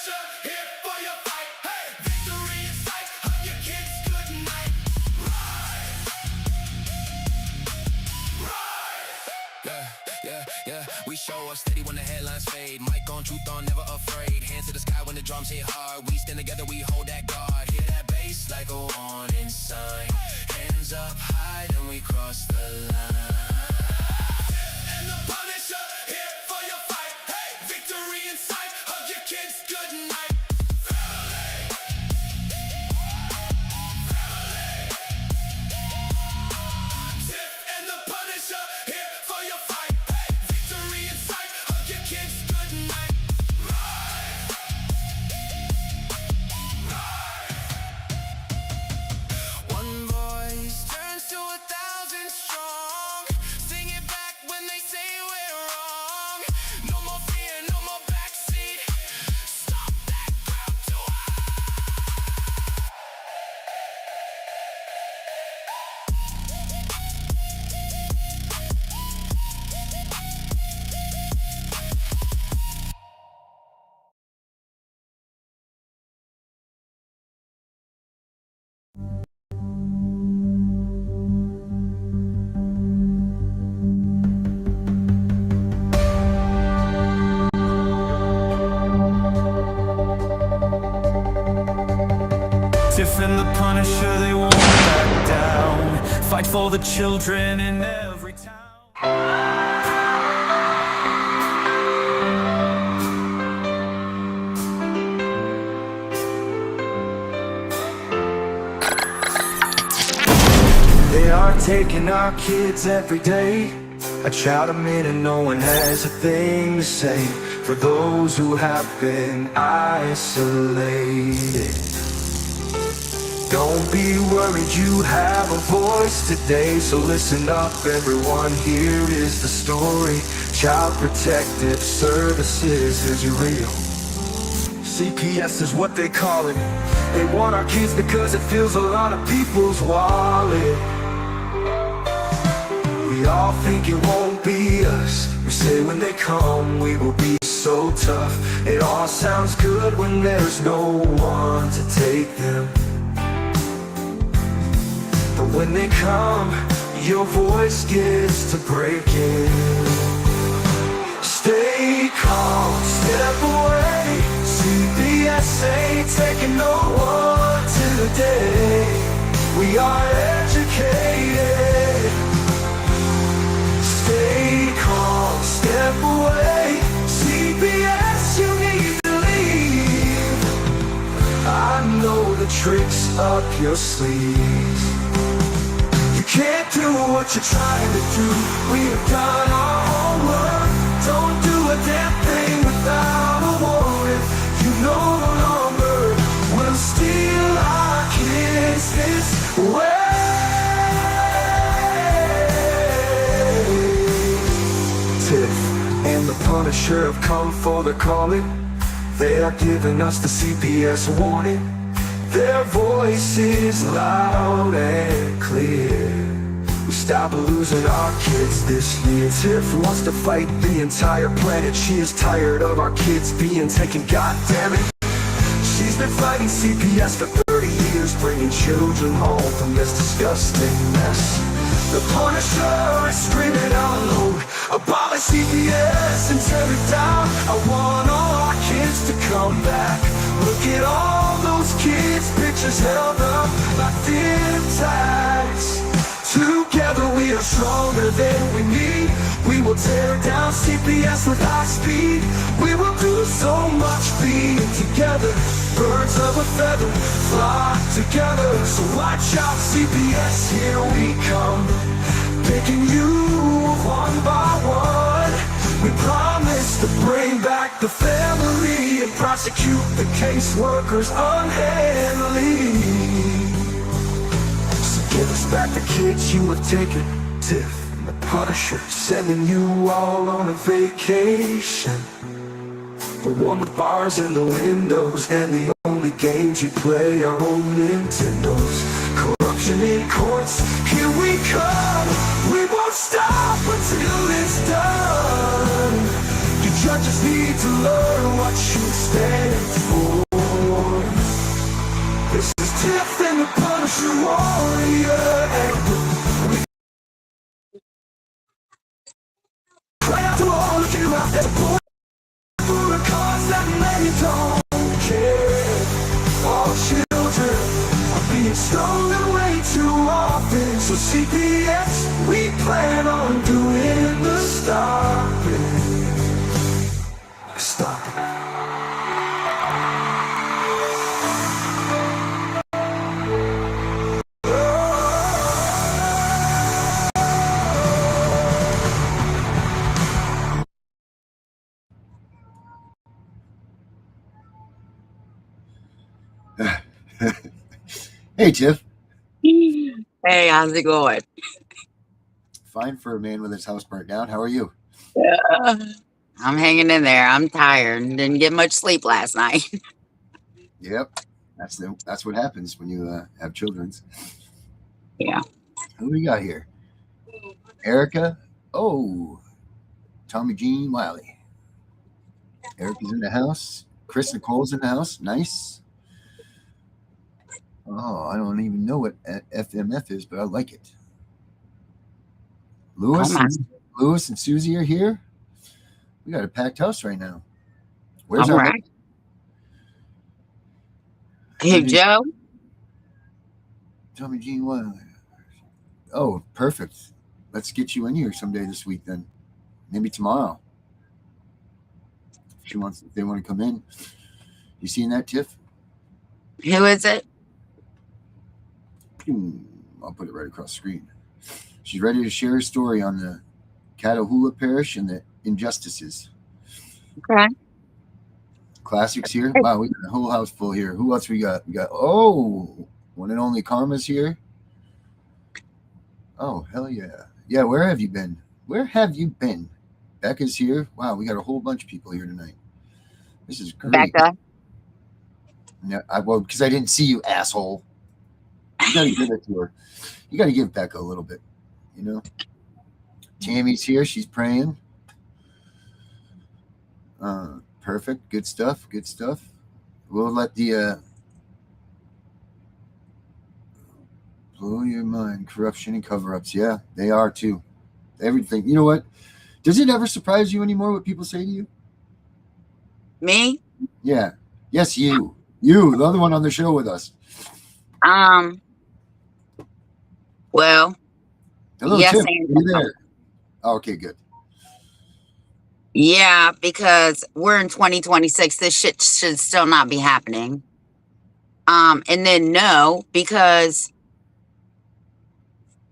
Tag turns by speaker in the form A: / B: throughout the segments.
A: Punisher, here for your fight. Hey, victory in sight. Hug your kids good night. Yeah. We show up steady when the headlines fade. Mic on, truth on, never afraid. Hands to the sky when the drums hit hard. We stand together, we hold that guard. Hear that bass like a warning sign. Hands up high, then we cross the line. And the Punisher, here for your fight. Hey, victory in sight. Hug your kids good night. Tiff and the Punisher, here for your fight. Hey, victory in sight. Hug your kids good night. One voice turns to 1,000 strong. Sing it back when they say we're wrong. No more fear, no more backseat. Stop that crowd to
B: Tiff and the Punisher, they won't back down. Fight for the children in every town.
C: They are taking our kids every day. I shout them in and no one has a thing to say. For those who have been isolated, don't be worried, you have a voice today. So listen up everyone, here is the story. Child Protective Services is real. CPS is what they call it. They want our kids because it fills a lot of people's wallet. We all think it won't be us. We say when they come we will be so tough. It all sounds good when there's no one to take them. But when they come, your voice gets to breaking. Stay calm, step away. CPS ain't taking no one today. We are educated. Stay calm, step away. CPS, you need to leave. I know the tricks up your sleeves. You can't do what you're trying to do. We have done our homework. Don't do a damn thing without a warrant. You no longer will steal our kids this way. Tiff and the Punisher have come for the calling. They are giving us the CPS warning. Their voice is loud and clear. We stop losing our kids this year. Tiff wants to fight the entire planet. She is tired of our kids being taken, goddammit. She's been fighting CPS for 30 years, bringing children home from this disgusting mess. The Punisher is screaming out loud, abolish CPS and tear it down. I want all our kids to come back. Look at all those kids' pictures held up like thin tags. Together we are stronger than we need. We will tear down CPS with high speed. We will do so much being together. Birds of a feather flock together. So watch out CPS, here we come. Picking you one by one. We promise to bring back the family and prosecute the caseworkers unhandily. Give us back the kids you have taken. Tiff and the Punisher sending you all on a vacation. The one with bars in the windows and the only games you play are old Nintendos. Corruption in courts, here we come. We won't stop until it's done. Your judge just need to learn what you stand for. This is Tiff and The Punisher warrior, and we cry out to all of you out there, support for a cause that many don't care. All children are being stolen way too often. So CPS, we plan on doing the stopping. Stop it.
D: Hey, Tiff.
E: Hey, how's it going?
D: Fine for a man with his house burnt down. How are you?
E: I'm hanging in there. I'm tired. Didn't get much sleep last night.
D: Yep. That's what happens when you have children's.
E: Yeah.
D: Who we got here? Erica. Oh, Tommy Jean Wiley. Erica's in the house. Chris Nicole's in the house. Nice. Oh, I don't even know what FMF is, but I like it. Lewis and Susie are here. We got a packed house right now. Where's
E: All
D: our
E: right. Hey, Joe.
D: Tommy Jean Wiley? Oh, perfect. Let's get you in here someday this week then. Maybe tomorrow. If they want to come in. You seeing that, Tiff?
E: Who is it?
D: I'll put it right across the screen. She's ready to share her story on the Catahoula Parish and the injustices.
E: Okay.
D: Classics here. Wow, we got a whole house full here. Who else we got? We got, one and only Karma's here. Oh, hell yeah. Yeah, where have you been? Where have you been? Becca's here. Wow, we got a whole bunch of people here tonight. This is great.
E: Becca.
D: No, because I didn't see you, asshole. You got to give it to her. You got to give Becca a little bit, you know? Tammy's here. She's praying. Perfect. Good stuff. Good stuff. We'll let the blow your mind. Corruption and cover-ups. Yeah, they are too. Everything. You know what? Does it ever surprise you anymore what people say to you?
E: Me?
D: Yeah. Yes, you. You, the other one on the show with us.
E: Well,
D: Hello,
E: yes,
D: Tim.
E: and
D: Are you there? Okay, good.
E: yeah, because we're in 2026. This shit should still not be happening. And then no, because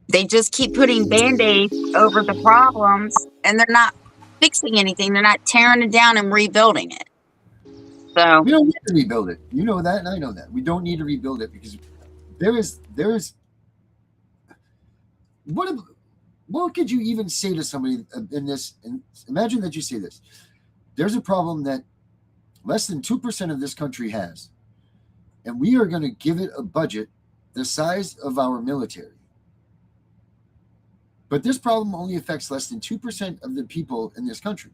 E: they just keep putting Band-Aids over the problems and they're not fixing anything. They're not tearing it down and rebuilding it. So
D: We don't need to rebuild it. You know that, and I know that. We don't need to rebuild it because there is what could you even say to somebody in this? And imagine that you say this. There's a problem that less than 2% of this country has, and we are going to give it a budget the size of our military. But this problem only affects less than 2% of the people in this country.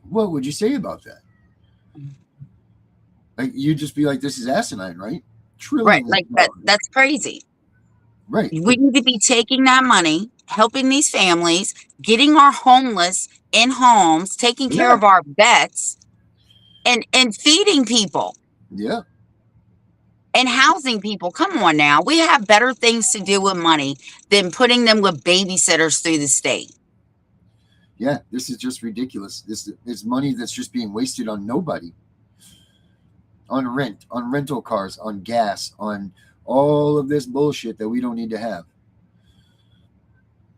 D: What would you say about that? Like, you'd just be like, this is asinine, right?
E: right, like that's crazy.
D: Right.
E: We need to be taking that money, helping these families, getting our homeless in homes, taking care of our vets, and feeding people.
D: Yeah.
E: And housing people. Come on now. We have better things to do with money than putting them with babysitters through the state.
D: Yeah, this is just ridiculous. This is money that's just being wasted on nobody. On rent, on rental cars, on gas, on all of this bullshit that we don't need to have.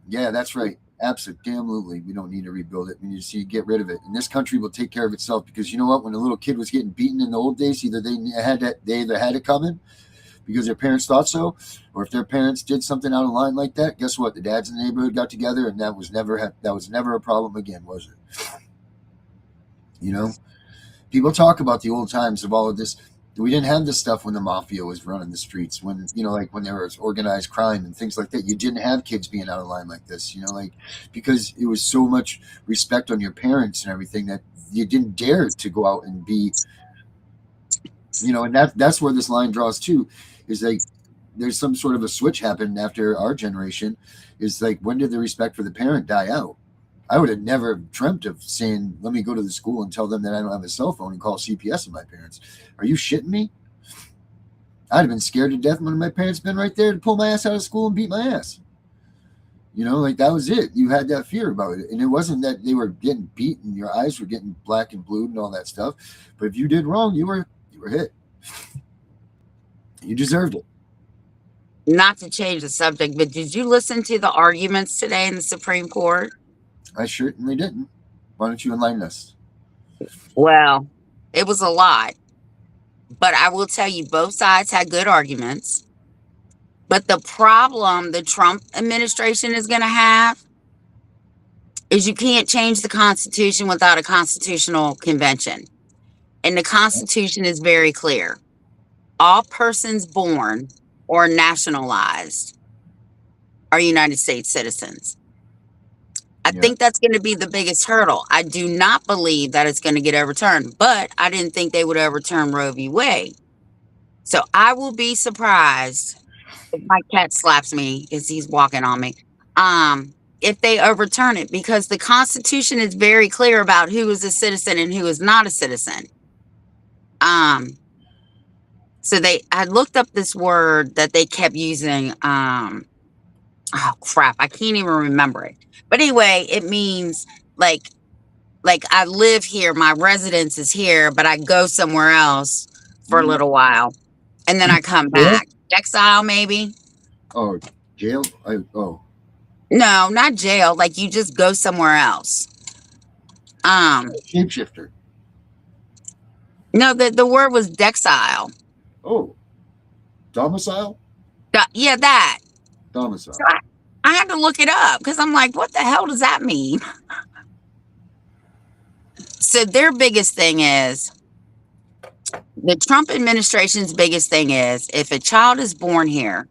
D: Yeah, that's right. Absolutely. We don't need to rebuild it. We need to get rid of it. And this country will take care of itself because you know what? When a little kid was getting beaten in the old days, they either had it coming because their parents thought so, or if their parents did something out of line like that, guess what? The dads in the neighborhood got together, and that was never a problem again, was it? You know, people talk about the old times of all of this We didn't have this stuff when the mafia was running the streets, when, like when there was organized crime and things like that. You didn't have kids being out of line like this, like, because it was so much respect on your parents and everything that you didn't dare to go out and be, and that's where this line draws too, is like, there's some sort of a switch happened after our generation. Is like, when did the respect for the parent die out? I would have never dreamt of saying, let me go to the school and tell them that I don't have a cell phone and call CPS on my parents. Are you shitting me? I'd have been scared to death when my parents been right there to pull my ass out of school and beat my ass. Like, that was it. You had that fear about it. And it wasn't that they were getting beaten, your eyes were getting black and blue and all that stuff. But if you did wrong, you were hit. You deserved it.
E: Not to change the subject, but did you listen to the arguments today in the Supreme Court?
D: I certainly didn't. Why don't you enlighten us?
E: Well, it was a lot. But I will tell you, both sides had good arguments. But the problem the Trump administration is going to have is you can't change the Constitution without a constitutional convention. And the Constitution is very clear. All persons born or nationalized are United States citizens. I think that's going to be the biggest hurdle. I do not believe that it's going to get overturned, but I didn't think they would overturn Roe v. Wade. So I will be surprised if my cat slaps me as he's walking on me. If they overturn it, because the Constitution is very clear about who is a citizen and who is not a citizen. So I looked up this word that they kept using. Oh crap, I can't even remember it. But anyway, it means like I live here, my residence is here, but I go somewhere else for a little while, and then I come back. Exile, maybe.
D: Oh, jail?
E: No, not jail. Like, you just go somewhere else.
D: Shapeshifter.
E: No, the word was dexile.
D: Oh, domicile?
E: Yeah, that.
D: Domicile.
E: So I had to look it up because I'm like, what the hell does that mean? So their biggest thing is, the Trump administration's biggest thing is, if a child is born here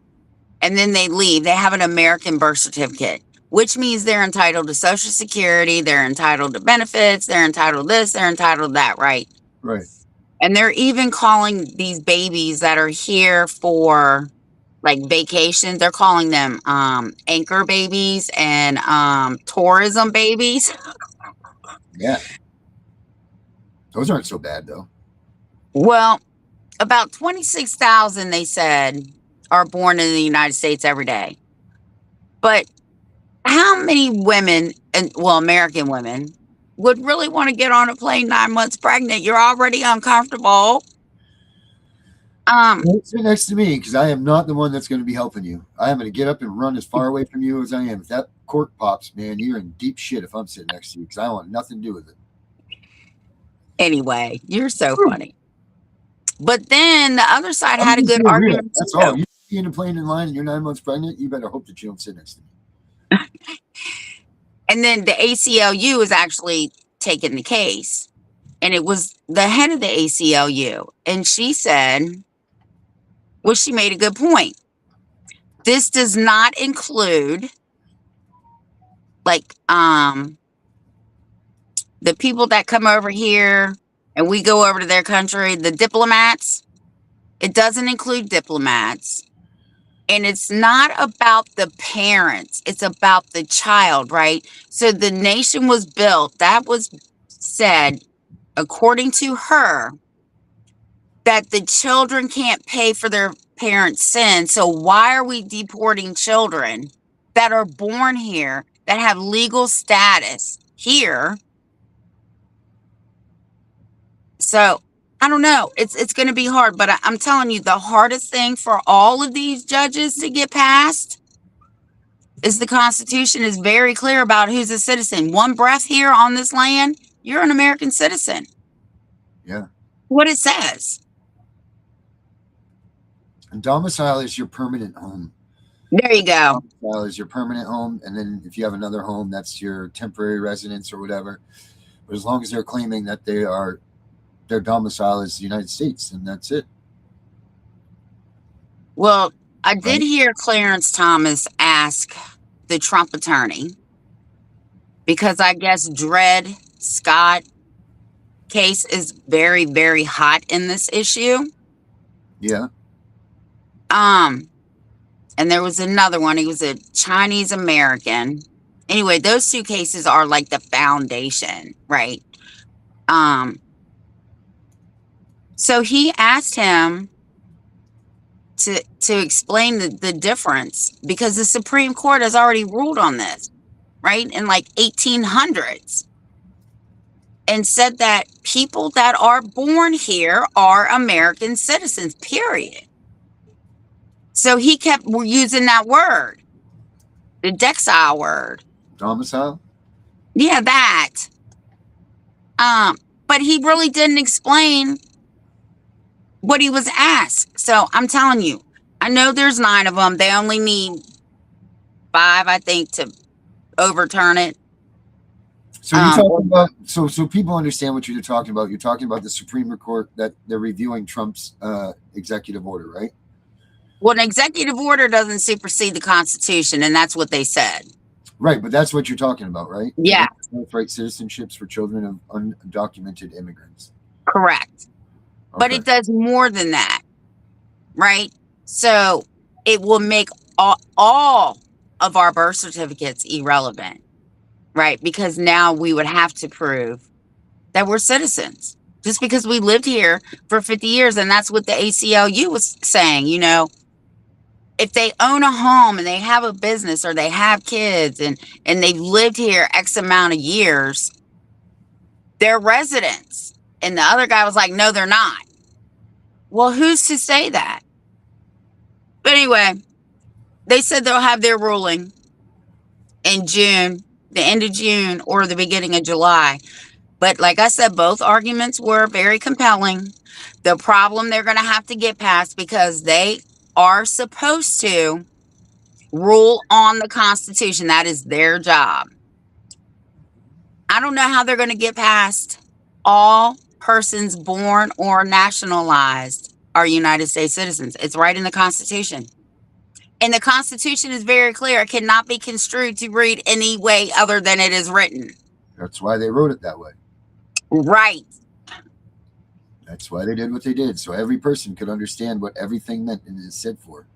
E: and then they leave, they have an American birth certificate, which means they're entitled to Social Security, they're entitled to benefits, they're entitled to this, they're entitled to that, right?
D: Right.
E: And they're even calling these babies that are here for like vacations, they're calling them anchor babies and tourism babies.
D: Yeah. Those aren't so bad, though.
E: Well, about 26,000, they said, are born in the United States every day. But how many women, and American women, would really want to get on a plane 9 months pregnant? You're already uncomfortable.
D: Sit next to me, because I am not the one that's going to be helping you. I am going to get up and run as far away from you as I am. If that cork pops, man, you're in deep shit if I'm sitting next to you, because I want nothing to do with it.
E: Anyway, you're so funny. But then the other side had a good argument.
D: That's all. You in a plane in line and you're 9 months pregnant, you better hope that you don't sit next to me.
E: And then the ACLU is actually taking the case. And it was the head of the ACLU. And she said, well, she made a good point. This does not include like the people that come over here and we go over to their country, the diplomats. It doesn't include diplomats. And it's not about the parents. It's about the child, right? So the nation was built, that was said, according to her, that the children can't pay for their parents' sins. So why are we deporting children that are born here, that have legal status here? So I don't know. It's going to be hard, but I'm telling you, the hardest thing for all of these judges to get past is the Constitution is very clear about who's a citizen. One breath here on this land, you're an American citizen.
D: Yeah.
E: What it says.
D: And domicile is your permanent home.
E: There you go.
D: Domicile is your permanent home, and then if you have another home, that's your temporary residence or whatever. But as long as they're claiming that their domicile is the United States, and that's it.
E: Well, I did
D: right?
E: hear Clarence Thomas ask the Trump attorney, because I guess Dred Scott case is very, very hot in this issue.
D: Yeah.
E: Um, and there was another one. He was a Chinese American. Anyway, those two cases are like the foundation, right? So he asked him to explain the difference, because the Supreme Court has already ruled on this, right? In like 1800s, and said that people that are born here are American citizens, period. So he kept using that word, the Dexile word.
D: Domicile?
E: Yeah, that. But he really didn't explain what he was asked. So I'm telling you, I know there's 9 of them. They only need 5, I think, to overturn it.
D: So you're talking about, so people understand what you're talking about. You're talking about the Supreme Court, that they're reviewing Trump's executive order, right?
E: Well, an executive order doesn't supersede the Constitution, and that's what they said.
D: Right, but that's what you're talking about, right?
E: Yeah.
D: Birthright citizenships for children of undocumented immigrants.
E: Correct. Okay. But it does more than that, right? So it will make all of our birth certificates irrelevant, right? Because now we would have to prove that we're citizens just because we lived here for 50 years. And that's what the ACLU was saying. You know, if they own a home and they have a business or they have kids and they've lived here X amount of years, they're residents. And the other guy was like, no, they're not. Well, who's to say that? But anyway, they said they'll have their ruling in June, the end of June or the beginning of July. But like I said, both arguments were very compelling. The problem they're going to have to get past, because they are supposed to rule on the Constitution. That is their job. I don't know how they're going to get past all persons born or nationalized are United States citizens. It's right in the Constitution. And the Constitution is very clear. It cannot be construed to read any way other than it is written.
D: That's why they wrote it that way.
E: Right.
D: That's why they did what they did. So every person could understand what everything meant and is said for.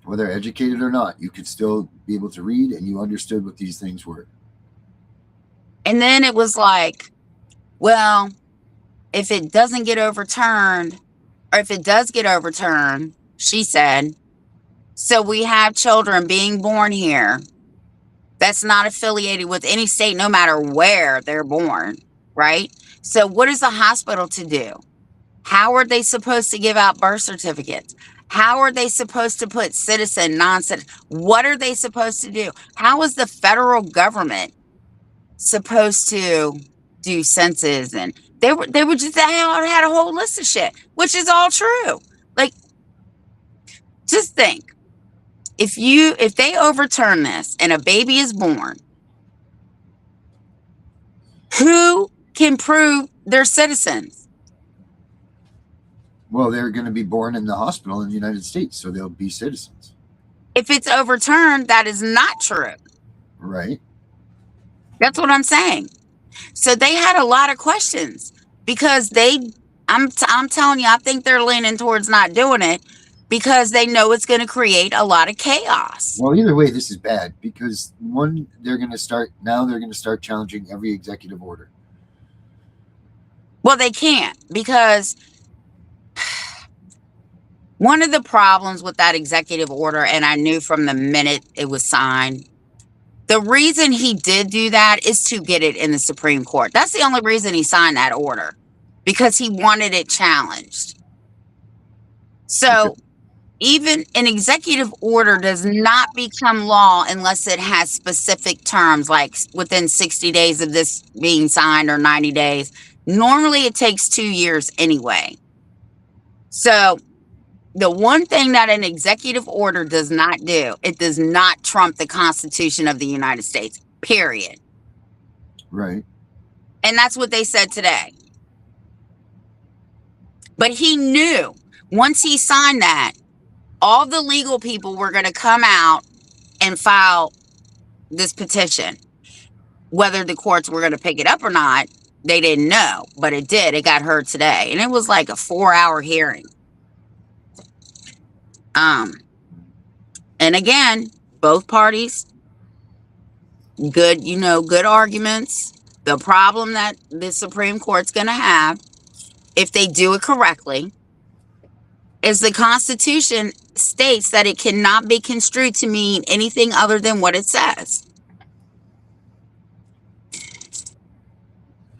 D: Whether educated or not, you could still be able to read, and you understood what these things were.
E: And then it was like, well, if it doesn't get overturned, or if it does get overturned, she said, so we have children being born here that's not affiliated with any state, no matter where they're born, right? So what is the hospital to do? How are they supposed to give out birth certificates? How are they supposed to put citizen, non-citizen? What are they supposed to do? How is the federal government supposed to do census? And they had a whole list of shit, which is all true. Like, just think, if they overturn this and a baby is born, who can prove they're citizens?
D: Well, they're going to be born in the hospital in the United States, so they'll be citizens. If
E: it's overturned, that is not true.
D: Right.
E: That's what I'm saying. So they had a lot of questions, because I'm telling you, I think they're leaning towards not doing it because they know it's going to create a lot of chaos.
D: Well, either way, this is bad, because one, they're going to start challenging every executive order.
E: Well, they can't, because one of the problems with that executive order, and I knew from the minute it was signed, the reason he did do that is to get it in the Supreme Court. That's the only reason he signed that order, because he wanted it challenged. So even an executive order does not become law unless it has specific terms, like within 60 days of this being signed or 90 days. Normally it takes 2 years anyway. So the one thing that an executive order does not do, it does not trump the Constitution of the United States, period.
D: Right.
E: And that's what they said today. But he knew Once he signed that, all the legal people were going to come out and file this petition. Whether the courts were going to pick it up or not, they didn't know, but it did. It got heard today, and it was like a 4-hour hearing. And again, both parties, good, good arguments. The problem that the Supreme Court's going to have, if they do it correctly, is the Constitution states that it cannot be construed to mean anything other than what it says.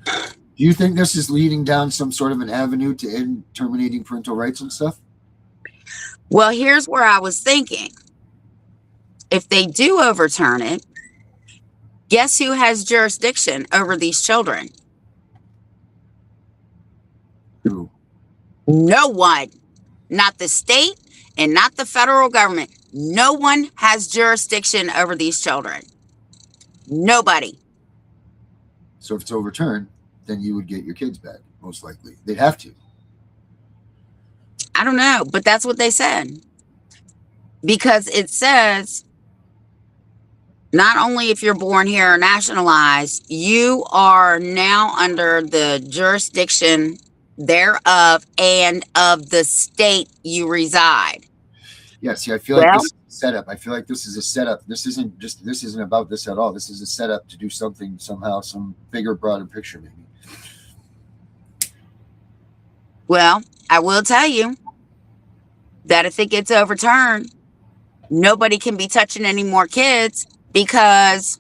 D: Do you think this is leading down some sort of an avenue to end terminating parental rights and stuff?
E: Well, here's where I was thinking. If they do overturn it, guess who has jurisdiction over these children?
D: Who?
E: No one. Not the state and not the federal government. No one has jurisdiction over these children. Nobody.
D: So if it's overturned, then you would get your kids back, most likely. They'd have to.
E: I don't know, but that's what they said. Because it says, not only if you're born here or nationalized, you are now under the jurisdiction thereof and of the state you reside.
D: Yeah, see, I feel like this is a setup. I feel like this is a setup. This isn't about this at all. This is a setup to do something somehow, some bigger, broader picture, maybe.
E: Well, I will tell you that if it gets overturned, nobody can be touching any more kids because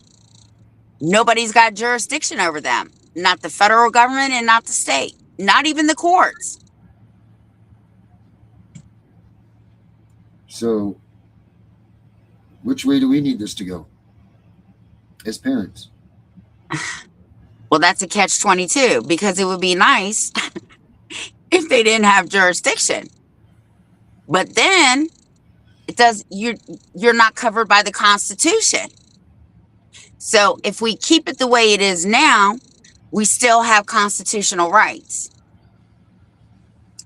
E: nobody's got jurisdiction over them. Not the federal government and not the state. Not even the courts.
D: So, which way do we need this to go as parents?
E: Well, that's a catch-22 because it would be nice if they didn't have jurisdiction. But then you're not covered by the Constitution. So if we keep it the way it is now, we still have constitutional rights.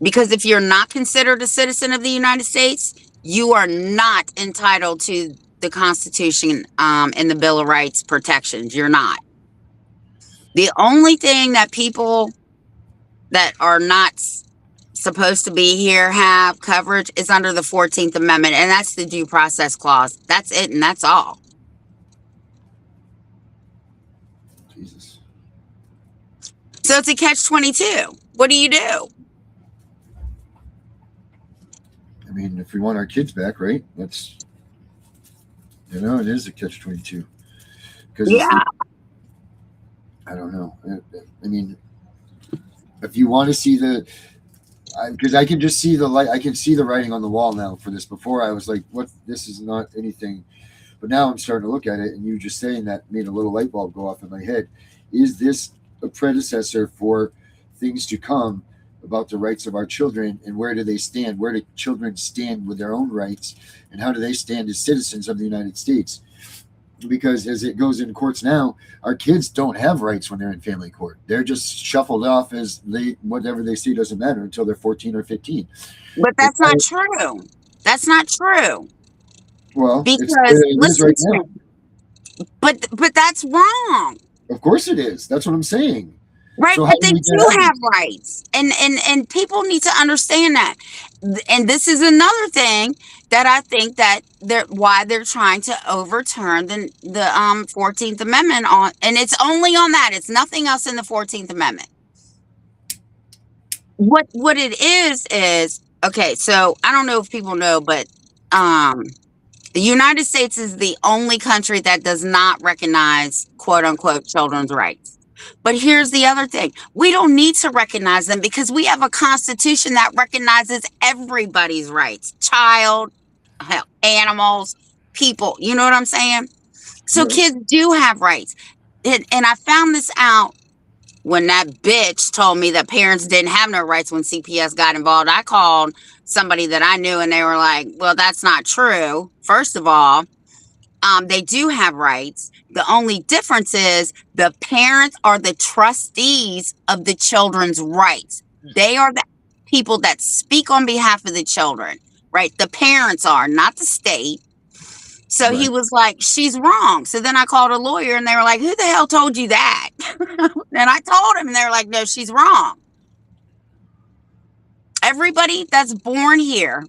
E: Because if you're not considered a citizen of the United States, you are not entitled to the Constitution and the Bill of Rights protections. You're not. The only thing that people that are not supposed to be here have coverage is under the 14th Amendment, and that's the Due Process Clause. That's it, and that's all.
D: Jesus.
E: So it's a catch-22. What do you do?
D: I mean, if we want our kids back, right? That's, it is a catch-22. Because I don't know. I mean, if you want to see because I can just see the light, I can see the writing on the wall now for this. Before I was like, what? This is not anything. But now I'm starting to look at it, and you just saying that made a little light bulb go off in my head. Is this a predecessor for things to come about the rights of our children, and where do they stand? Where do children stand with their own rights, and how do they stand as citizens of the United States? Because as it goes in courts now, our kids don't have rights when they're in family court. They're just shuffled off as whatever they say doesn't matter until they're 14 or 15.
E: But that's not true. That's not true.
D: Well,
E: because
D: listen, right now.
E: But that's wrong.
D: Of course it is. That's what I'm saying.
E: Right,
D: So
E: but they do have rights, and people need to understand that. And this is another thing that I think that why they're trying to overturn the 14th Amendment on, and it's only on that. It's nothing else in the 14th Amendment. What it is okay. So I don't know if people know, but the United States is the only country that does not recognize "quote unquote" children's rights. But here's the other thing. We don't need to recognize them because we have a constitution that recognizes everybody's rights. Child, hell, animals, people. You know what I'm saying? So kids do have rights. And I found this out when that bitch told me that parents didn't have no rights when CPS got involved. I called somebody that I knew, and they were like, well, that's not true. First of all, they do have rights. The only difference is the parents are the trustees of the children's rights. They are people that speak on behalf of the children, right? The parents are, not the state. So he was like, she's wrong. So then I called a lawyer and they were like, who the hell told you that? And I told him and they were like, no, she's wrong. Everybody that's born here,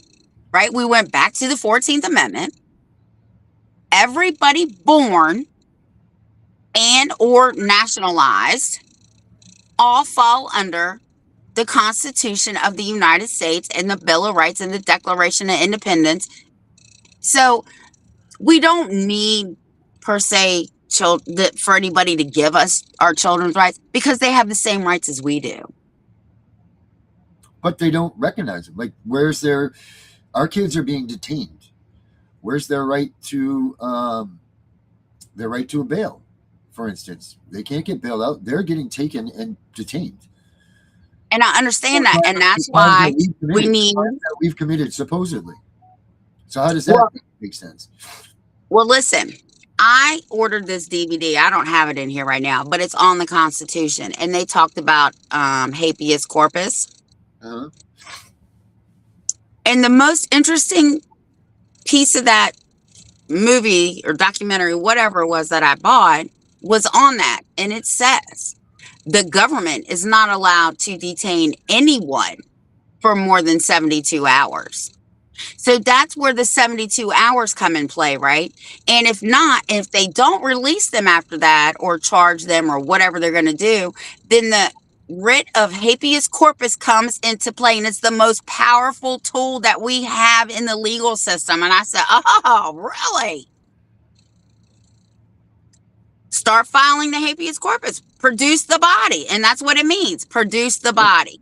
E: right? We went back to the 14th Amendment. Everybody born and or nationalized all fall under the Constitution of the United States and the Bill of Rights and the Declaration of Independence. So we don't need, per se, for anybody to give us our children's rights because they have the same rights as we do.
D: But they don't recognize them. Like, our kids are being detained. Where's their right to a bail, for instance? They can't get bailed out. They're getting taken and detained.
E: And I understand that. And that's why
D: we've committed, supposedly. So how does that make sense?
E: Well, listen, I ordered this DVD. I don't have it in here right now, but it's on the Constitution. And they talked about habeas corpus. Uh-huh. And the most interesting piece of that movie or documentary, whatever it was that I bought, was on that. And it says the government is not allowed to detain anyone for more than 72 hours. So that's where the 72 hours come in play, right? And if they don't release them after that or charge them or whatever they're going to do, then the writ of habeas corpus comes into play. And it's the most powerful tool that we have in the legal system. And I said, oh, really? Start filing the habeas corpus. Produce the body. And that's what it means. Produce the body.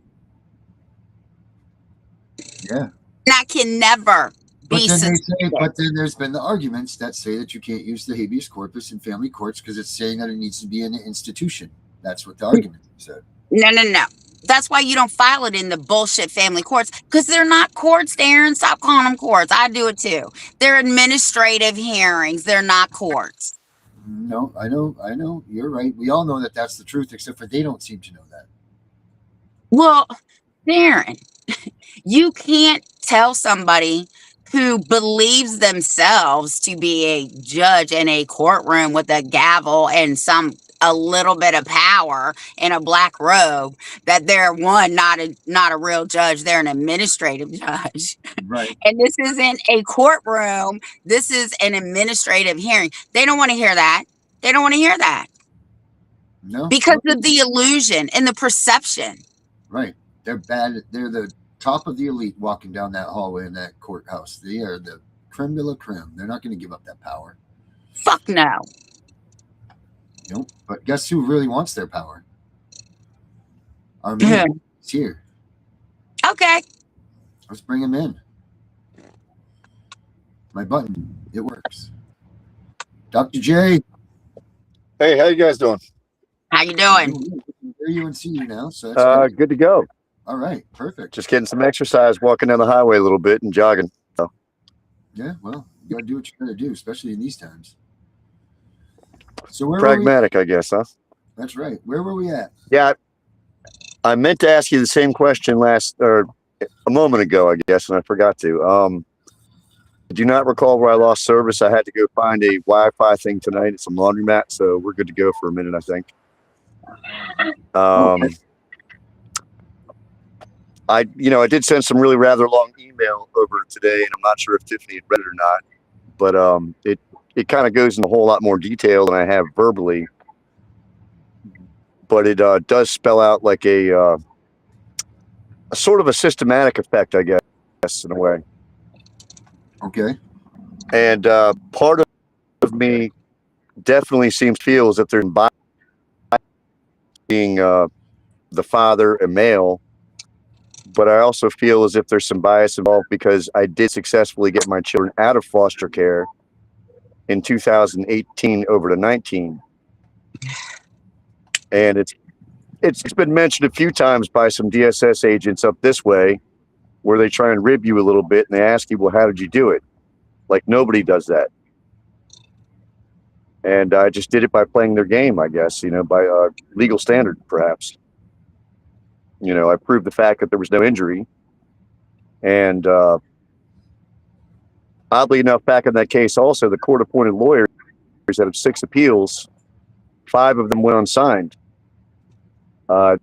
D: Yeah.
E: That can never be suspended.
D: But then there's been the arguments that say that you can't use the habeas corpus in family courts because it's saying that it needs to be in an institution. That's what the argument said.
E: No. That's why you don't file it in the bullshit family courts, because they're not courts, Darren. Stop calling them courts. I do it too. They're administrative hearings. They're not courts.
D: No, I know. You're right. We all know that that's the truth, except for they don't seem to know that.
E: Well, Darren, you can't tell somebody who believes themselves to be a judge in a courtroom with a gavel and a little bit of power in a black robe that they're not a real judge. They're an administrative judge.
D: Right.
E: And this isn't a courtroom. This is an administrative hearing. They don't want to hear that. They don't want to hear that.
D: No.
E: Because of the illusion and the perception.
D: Right. They're bad. They're the top of the elite walking down that hallway in that courthouse. They are the creme de la creme. They're not going to give up that power.
E: Fuck no.
D: Nope. But guess who really wants their power? Our man is here.
E: Okay.
D: Let's bring him in. My button. It works. Dr. J.
F: Hey, how you guys doing?
E: How you doing?
D: Hear you and see you now. So that's
F: good to go.
D: All right, perfect.
F: Just getting some exercise, walking down the highway a little bit and jogging. So.
D: Yeah, well, you gotta do what you gotta do, especially in these times. So where
F: pragmatic, I guess, huh?
D: That's right. Where were we at?
F: Yeah, I meant to ask you the same question a moment ago, I guess, and I forgot to. I do not recall where I lost service. I had to go find a Wi-Fi thing tonight at some laundromat, so we're good to go for a minute, I think.
D: Okay.
F: I did send some really rather long email over today, and I'm not sure if Tiffany had read it or not, but it kind of goes into a whole lot more detail than I have verbally, but it does spell out like a sort of a systematic effect, I guess, in a way.
D: Okay.
F: And part of me definitely seems to feel as if they're being the father, a male, but I also feel as if there's some bias involved because I did successfully get my children out of foster care in 2018 over to 19. And it's been mentioned a few times by some DSS agents up this way where they try and rib you a little bit and they ask you, well, how did you do it? Like nobody does that. And I just did it by playing their game, I guess, by legal standard, perhaps. I proved the fact that there was no injury. And oddly enough, back in that case also, the court appointed lawyers out of 6 appeals, 5 of them went unsigned. I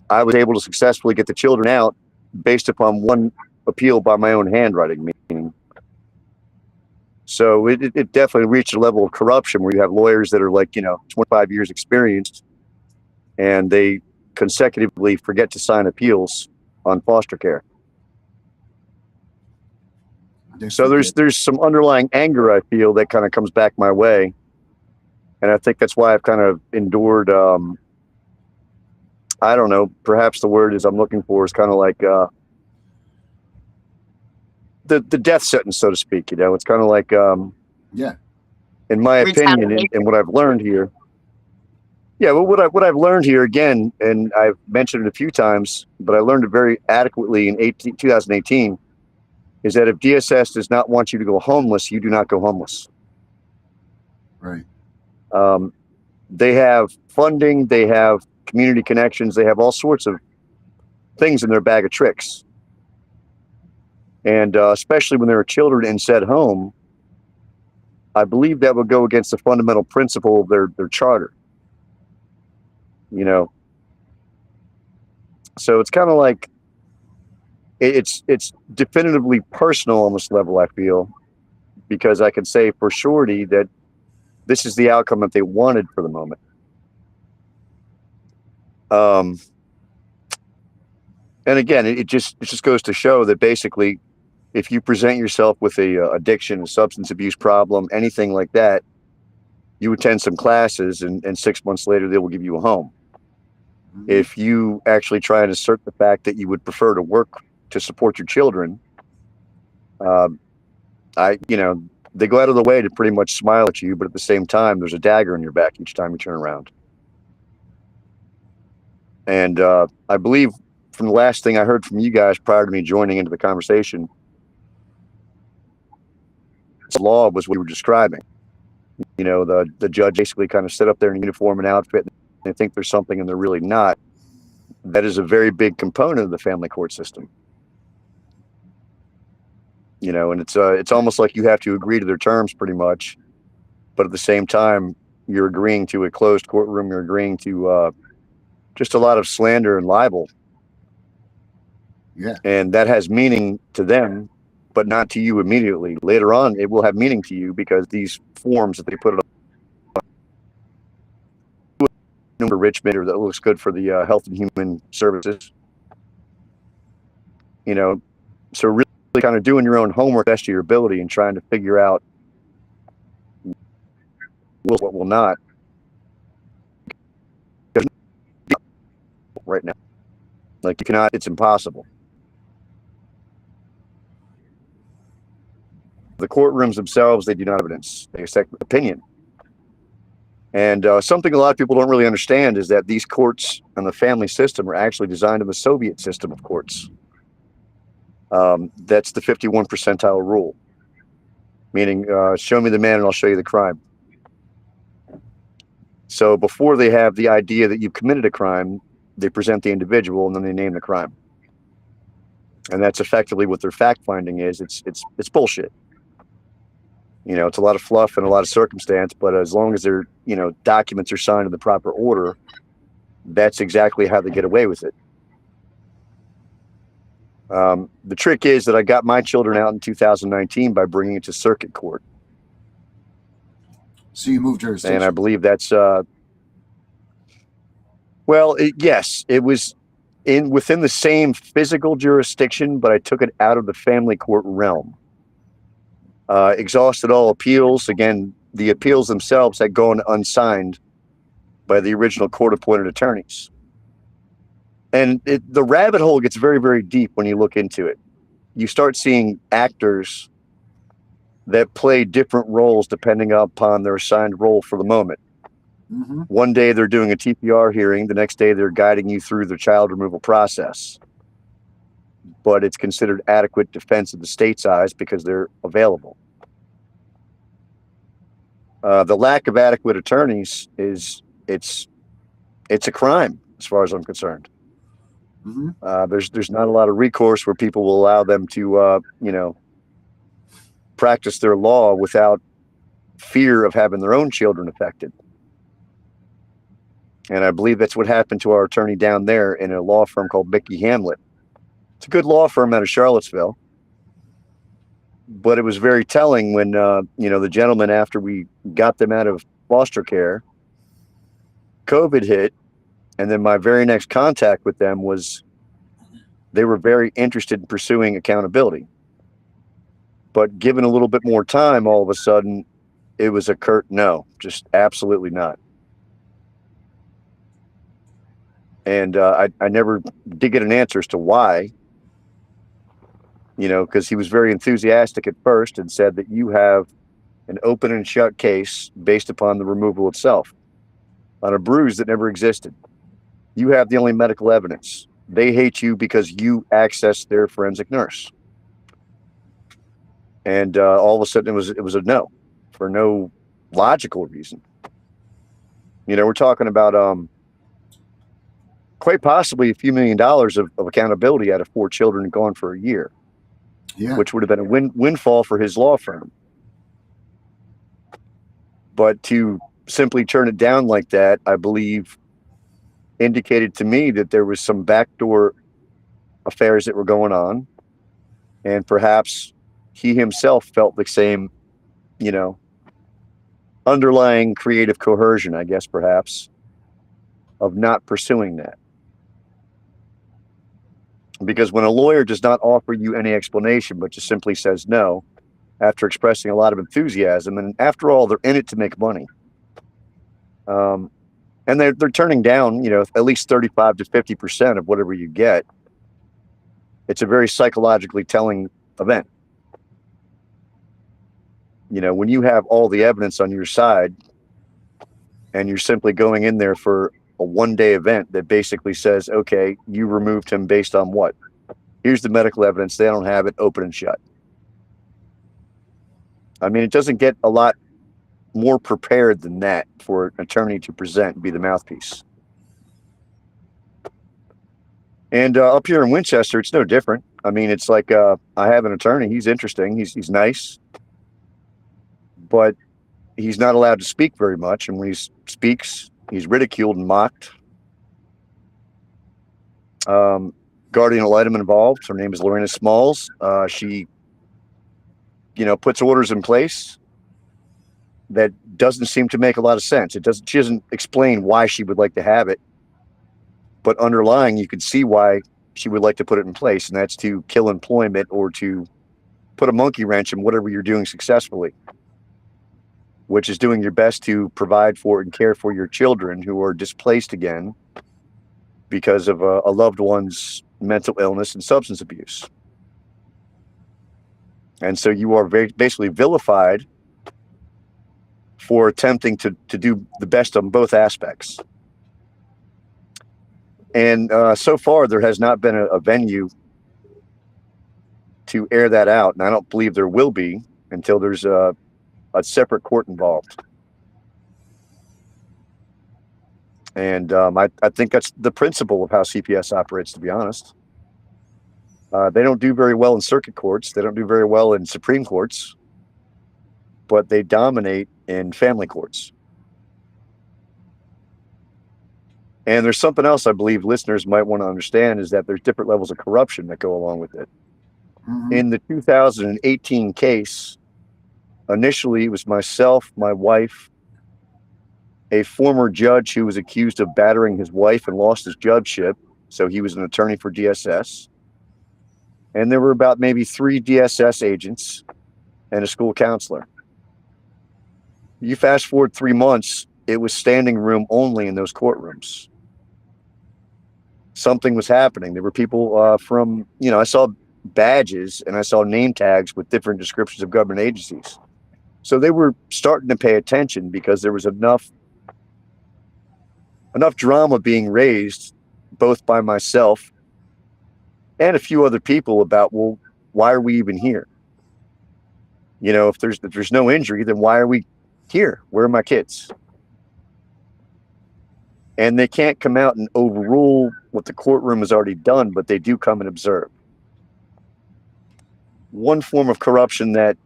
F: was able to successfully get the children out based upon 1 appeal by my own handwriting. Meaning, so it definitely reached a level of corruption where you have lawyers that are like 25 years experienced, and they consecutively forget to sign appeals on foster care. So there's some underlying anger I feel that kind of comes back my way, and I think that's why I've kind of endured. I don't know. Perhaps the word I'm looking for is kind of like the death sentence, so to speak. It's kind of like in my opinion, and what I've learned here. Yeah, well, what I've learned here again, and I've mentioned it a few times, but I learned it very adequately in 2018. Is that if DSS does not want you to go homeless, you do not go homeless.
D: Right.
F: They have funding, they have community connections, they have all sorts of things in their bag of tricks. And especially when there are children in said home, I believe that would go against the fundamental principle of their charter. So it's kind of like, it's definitively personal on this level, I feel, because I can say for surety that this is the outcome that they wanted for the moment. And again, it just goes to show that basically, if you present yourself with a addiction, a substance abuse problem, anything like that, you attend some classes, and 6 months later they will give you a home. Mm-hmm. If you actually try and assert the fact that you would prefer to work to support your children, they go out of the way to pretty much smile at you, but at the same time, there's a dagger in your back each time you turn around. And I believe from the last thing I heard from you guys prior to me joining into the conversation, the law was what you were describing. The judge basically kind of sit up there in uniform and outfit, and they think there's something and they're really not. That is a very big component of the family court system. And it's almost like you have to agree to their terms pretty much, but at the same time, you're agreeing to a closed courtroom. You're agreeing to just a lot of slander and libel.
D: Yeah.
F: And that has meaning to them, but not to you immediately. Later on, it will have meaning to you because these forms that they put it on enrichment, or that looks good for the Health and Human Services. So really kind of doing your own homework best to your ability and trying to figure out what will not. Right now, like you cannot, it's impossible. The courtrooms themselves, they do not evidence, they accept opinion. And something a lot of people don't really understand is that these courts and the family system are actually designed in the Soviet system of courts. That's the 51 percentile rule, meaning show me the man and I'll show you the crime. So before they have the idea that you've committed a crime, they present the individual and then they name the crime. And that's effectively what their fact finding is. It's bullshit. It's a lot of fluff and a lot of circumstance, but as long as their, documents are signed in the proper order, that's exactly how they get away with it. The trick is that I got my children out in 2019 by bringing it to circuit court.
D: So you moved jurisdiction.
F: And I believe that's, yes, it was within the same physical jurisdiction, but I took it out of the family court realm. Exhausted all appeals. Again, the appeals themselves had gone unsigned by the original court-appointed attorneys. And the rabbit hole gets very, very deep when you look into it. You start seeing actors that play different roles depending upon their assigned role for the moment. Mm-hmm. One day they're doing a TPR hearing. The next day they're guiding you through the child removal process. But it's considered adequate defense of the state's eyes because they're available. The lack of adequate attorneys it's a crime as far as I'm concerned. There's not a lot of recourse where people will allow them to, practice their law without fear of having their own children affected. And I believe that's what happened to our attorney down there in a law firm called Mickey Hamlet. It's a good law firm out of Charlottesville. But it was very telling when, the gentleman, after we got them out of foster care, COVID hit. And then my very next contact with them was they were very interested in pursuing accountability. But given a little bit more time, all of a sudden, it was a curt no, just absolutely not. And I never did get an answer as to why, because he was very enthusiastic at first and said that you have an open and shut case based upon the removal itself on a bruise that never existed. You have the only medical evidence. They hate you because you accessed their forensic nurse. And all of a sudden it was a no for no logical reason. We're talking about quite possibly a few $1 million of accountability out of 4 children gone for a year, which would have been a windfall for his law firm. But to simply turn it down like that, I believe, indicated to me that there was some backdoor affairs that were going on, and perhaps he himself felt the same, underlying creative coercion, I guess, perhaps, of not pursuing that. Because when a lawyer does not offer you any explanation, but just simply says no, after expressing a lot of enthusiasm, and after all, they're in it to make money. And they're turning down, at least 35 to 50% of whatever you get. It's a very psychologically telling event. When you have all the evidence on your side and you're simply going in there for a one-day event that basically says, okay, you removed him based on what? Here's the medical evidence. They don't have it, open and shut. I mean, it doesn't get a lot more prepared than that for an attorney to present and be the mouthpiece. And up here in Winchester, it's no different. I mean, it's like I have an attorney. He's interesting. He's nice. But he's not allowed to speak very much. And when he speaks, he's ridiculed and mocked. Guardian ad litem involved. Her name is Lorena Smalls. She, puts orders in place that doesn't seem to make a lot of sense. She doesn't explain why she would like to have it, but underlying, you can see why she would like to put it in place, and that's to kill employment or to put a monkey wrench in whatever you're doing successfully, which is doing your best to provide for and care for your children who are displaced again because of a loved one's mental illness and substance abuse. And so you are basically vilified for attempting to do the best on both aspects. And so far, there has not been a venue to air that out. And I don't believe there will be until there's a separate court involved. And I think that's the principle of how CPS operates, to be honest. They don't do very well in circuit courts. They don't do very well in Supreme Courts, but they dominate in family courts. And there's something else I believe listeners might want to understand, is that there's different levels of corruption that go along with it. Mm-hmm. In the 2018 case, initially it was myself, my wife, a former judge who was accused of battering his wife and lost his judgeship. So he was an attorney for DSS. And there were about maybe 3 DSS agents and a school counselor. You fast forward 3 months, it was standing room only in those courtrooms. Something was happening. There were people from, I saw badges and I saw name tags with different descriptions of government agencies. So they were starting to pay attention because there was enough drama being raised, both by myself and a few other people, about, well, why are we even here? If there's no injury, then why are we here? Where are my kids? And they can't come out and overrule what the courtroom has already done, but they do come and observe. One form of corruption that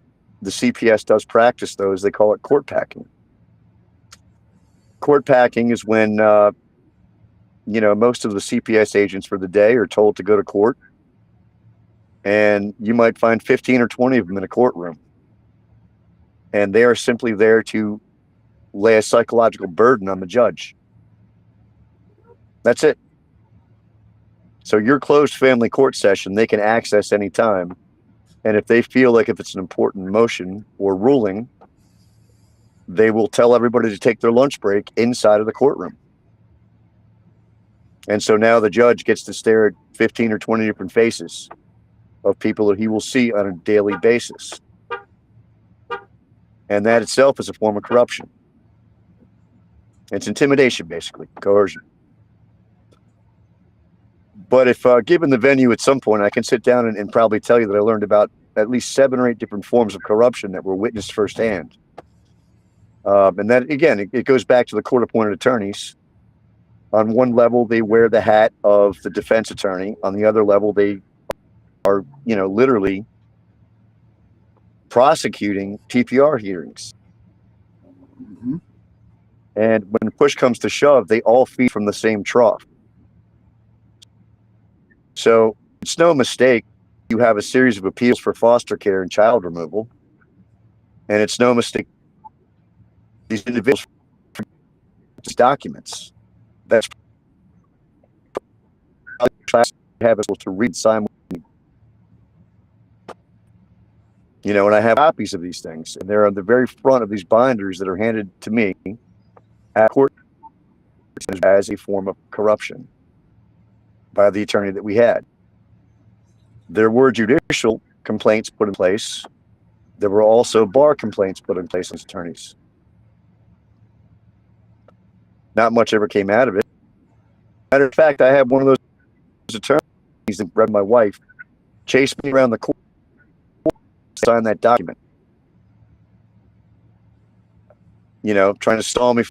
F: the CPS does practice, though, is they call it court packing. Court packing is when, most of the CPS agents for the day are told to go to court, and you might find 15 or 20 of them in a courtroom. And they are simply there to lay a psychological burden on the judge. That's it. So your closed family court session, they can access anytime. And if they feel like if it's an important motion or ruling, they will tell everybody to take their lunch break inside of the courtroom. And so now the judge gets to stare at 15 or 20 different faces of people that he will see on a daily basis. And that itself is a form of corruption. It's intimidation, basically, coercion. But if given the venue at some point, I can sit down and probably tell you that I learned about at least 7 or 8 different forms of corruption that were witnessed firsthand. And that, again, it goes back to the court-appointed attorneys. On one level, they wear the hat of the defense attorney. On the other level, they are, literally prosecuting TPR hearings.
D: Mm-hmm.
F: And when push comes to shove, they all feed from the same trough. So it's no mistake you have a series of appeals for foster care and child removal. And it's no mistake these individuals documents. That's have us to read simultaneously. And I have copies of these things, and they're on the very front of these binders that are handed to me at court as a form of corruption by the attorney that we had. There were judicial complaints put in place. There were also bar complaints put in place as attorneys. Not much ever came out of it. Matter of fact, I have one of those attorneys that read my wife chase me around the court, sign that document. Trying to stall me.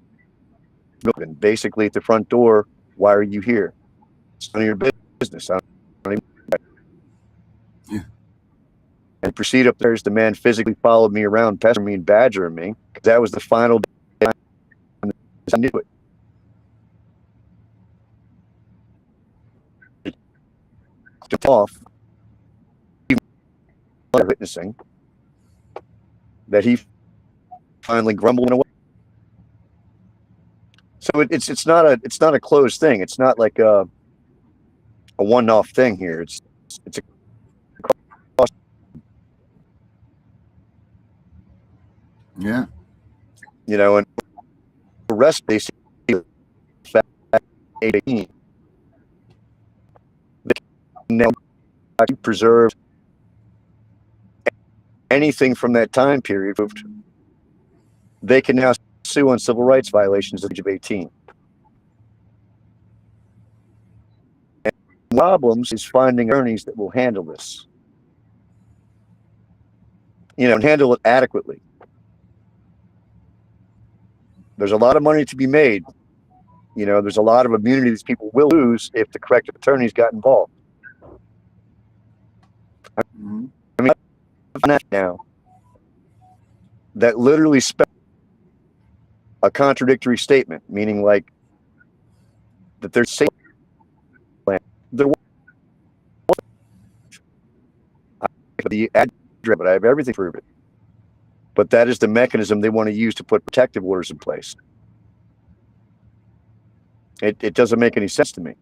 F: Basically, at the front door, why are you here? It's none of your business. I don't even.
D: Yeah.
F: And proceed upstairs. The man physically followed me around, pestering me and badgering me. That was the final day I knew it. Off, witnessing that he finally grumbled away. So it's not a closed thing. It's not like a one-off thing here. It's a
D: Yeah.
F: And the rest basically 18. They can now preserve anything from that time period. They can now sue on civil rights violations at the age of 18. And the problems is finding attorneys that will handle this, and handle it adequately. There's a lot of money to be made. There's a lot of immunity these people will lose if the correct attorneys got involved.
D: Mm-hmm.
F: I mean, now that literally spells a contradictory statement, meaning like that there's safe plan. There was the address, but I have everything to prove it. But that is the mechanism they want to use to put protective orders in place. It doesn't make any sense to me.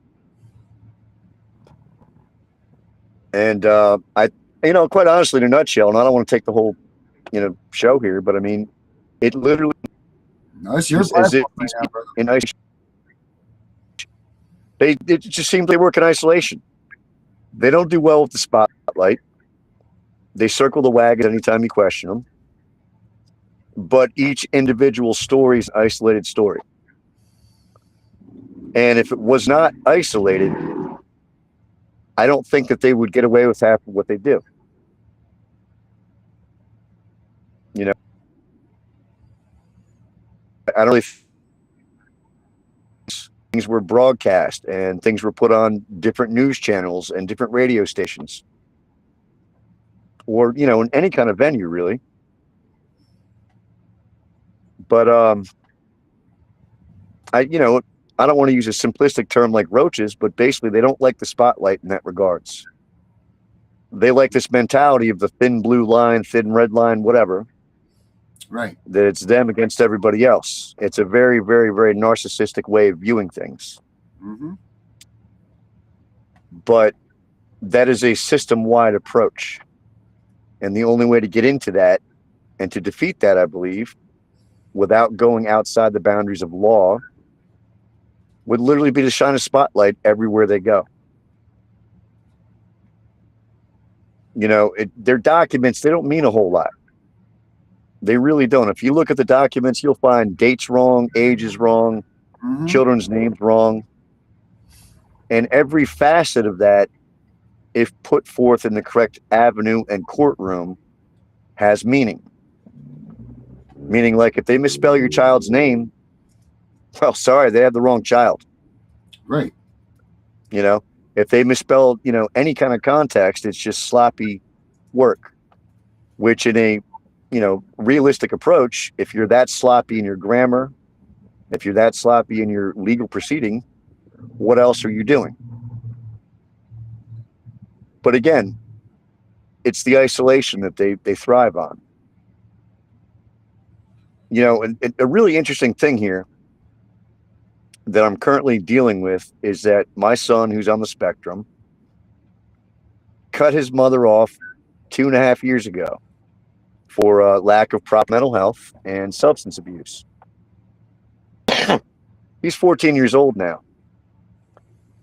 F: And quite honestly, in a nutshell, and I don't want to take the whole, show here, but I mean, it literally
D: No, it's your
F: is as if
D: platform right now, brother.
F: in isolation. It just seems they work in isolation. They don't do well with the spotlight. They circle the wagons anytime you question them. But each individual story is an isolated story. And if it was not isolated, I don't think that they would get away with half of what they do. I don't really things were broadcast and things were put on different news channels and different radio stations, or, you know, in any kind of venue, really. But I don't want to use a simplistic term like roaches, but basically they don't like the spotlight in that regards. They like this mentality of the thin blue line, thin red line, whatever.
D: Right.
F: That it's them against everybody else. It's a very, very, very narcissistic way of viewing things.
D: Mm-hmm.
F: But that is a system-wide approach. And the only way to get into that and to defeat that, I believe, without going outside the boundaries of law, would literally be to shine a spotlight everywhere they go. You know, their documents, they don't mean a whole lot. They really don't. If you look at the documents, you'll find dates wrong, ages wrong,
D: Mm-hmm.
F: children's names wrong. And every facet of that, if put forth in the correct avenue and courtroom, has meaning. Meaning, like, if they misspell your child's name, well, sorry, they have the wrong child.
D: Right.
F: You know, if they misspelled, you know, any kind of context, it's just sloppy work, which in a, you know, realistic approach, if you're that sloppy in your grammar, if you're that sloppy in your legal proceeding, what else are you doing? But again, it's the isolation that they thrive on. You know, and a really interesting thing here that I'm currently dealing with is that my son, who's on the spectrum, cut his mother off 2.5 years ago for lack of proper mental health and substance abuse. He's 14 years old now.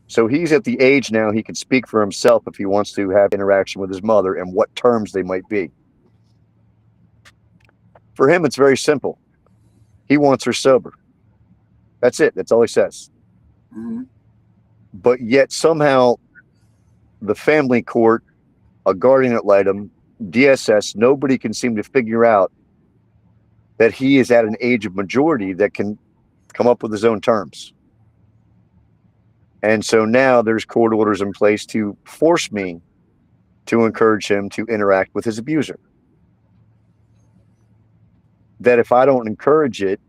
F: So he's at the age now he can speak for himself if he wants to have interaction with his mother and what terms they might be. For him, it's very simple. He wants her sober. That's it. That's all he says.
D: Mm-hmm.
F: But yet somehow the family court, a guardian ad litem, DSS, nobody can seem to figure out that he is at an age of majority that can come up with his own terms. And so now there's court orders in place to force me to encourage him to interact with his abuser. That if I don't encourage it,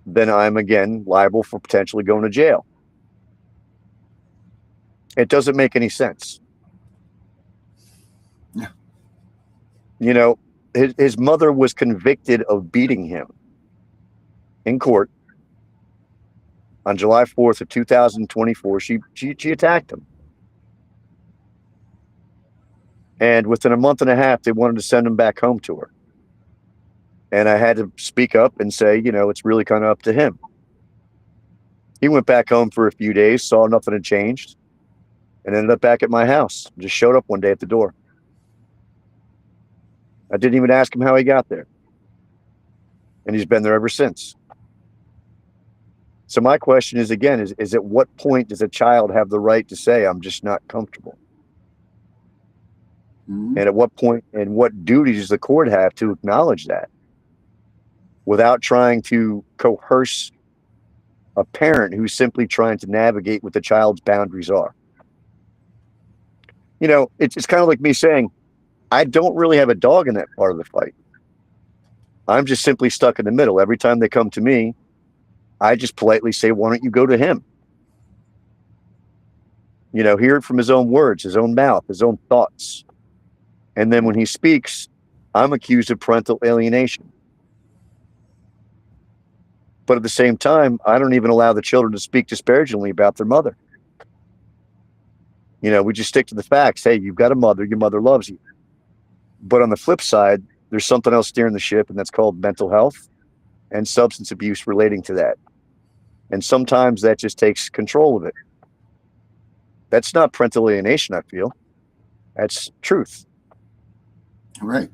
F: then I'm again liable for potentially going to jail. It doesn't make any sense.
D: Yeah.
F: You know, his mother was convicted of beating him in court on July 4th of 2024. She attacked him. And within a month and a half, they wanted to send him back home to her. And I had to speak up and say, you know, it's really kind of up to him. He went back home for a few days, saw nothing had changed, and ended up back at my house. Just showed up one day at the door. I didn't even ask him how he got there. And he's been there ever since. So my question is, again, is at what point does a child have the right to say, I'm just not comfortable?
D: Mm-hmm.
F: And at what point and what duty does the court have to acknowledge that without trying to coerce a parent who's simply trying to navigate what the child's boundaries are? You know, it's kind of like me saying, I don't really have a dog in that part of the fight. I'm just simply stuck in the middle. Every time they come to me, I just politely say, why don't you go to him? You know, hear it from his own words, his own mouth, his own thoughts. And then when he speaks, I'm accused of parental alienation. But at the same time, I don't even allow the children to speak disparagingly about their mother. You know, we just stick to the facts. Hey, you've got a mother, your mother loves you. But on the flip side, there's something else steering the ship, and that's called mental health and substance abuse relating to that. And sometimes that just takes control of it. That's not parental alienation, I feel. That's truth.
D: Right.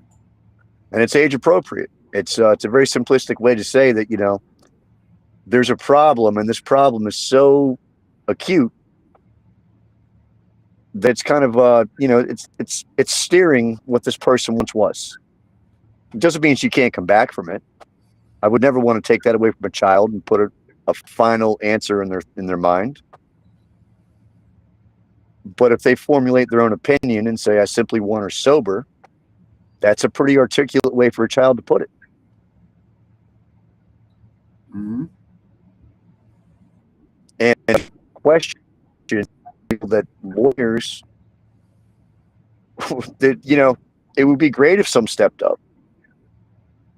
F: And it's age appropriate. It's a very simplistic way to say that, you know, there's a problem, and this problem is so acute that's kind of you know, it's steering what this person once was. It doesn't mean she can't come back from it. I would never want to take that away from a child and put her a final answer in their mind. But if they formulate their own opinion and say, I simply want her sober, that's a pretty articulate way for a child to put it.
D: Mm-hmm.
F: And question that lawyers, that, you know, it would be great if some stepped up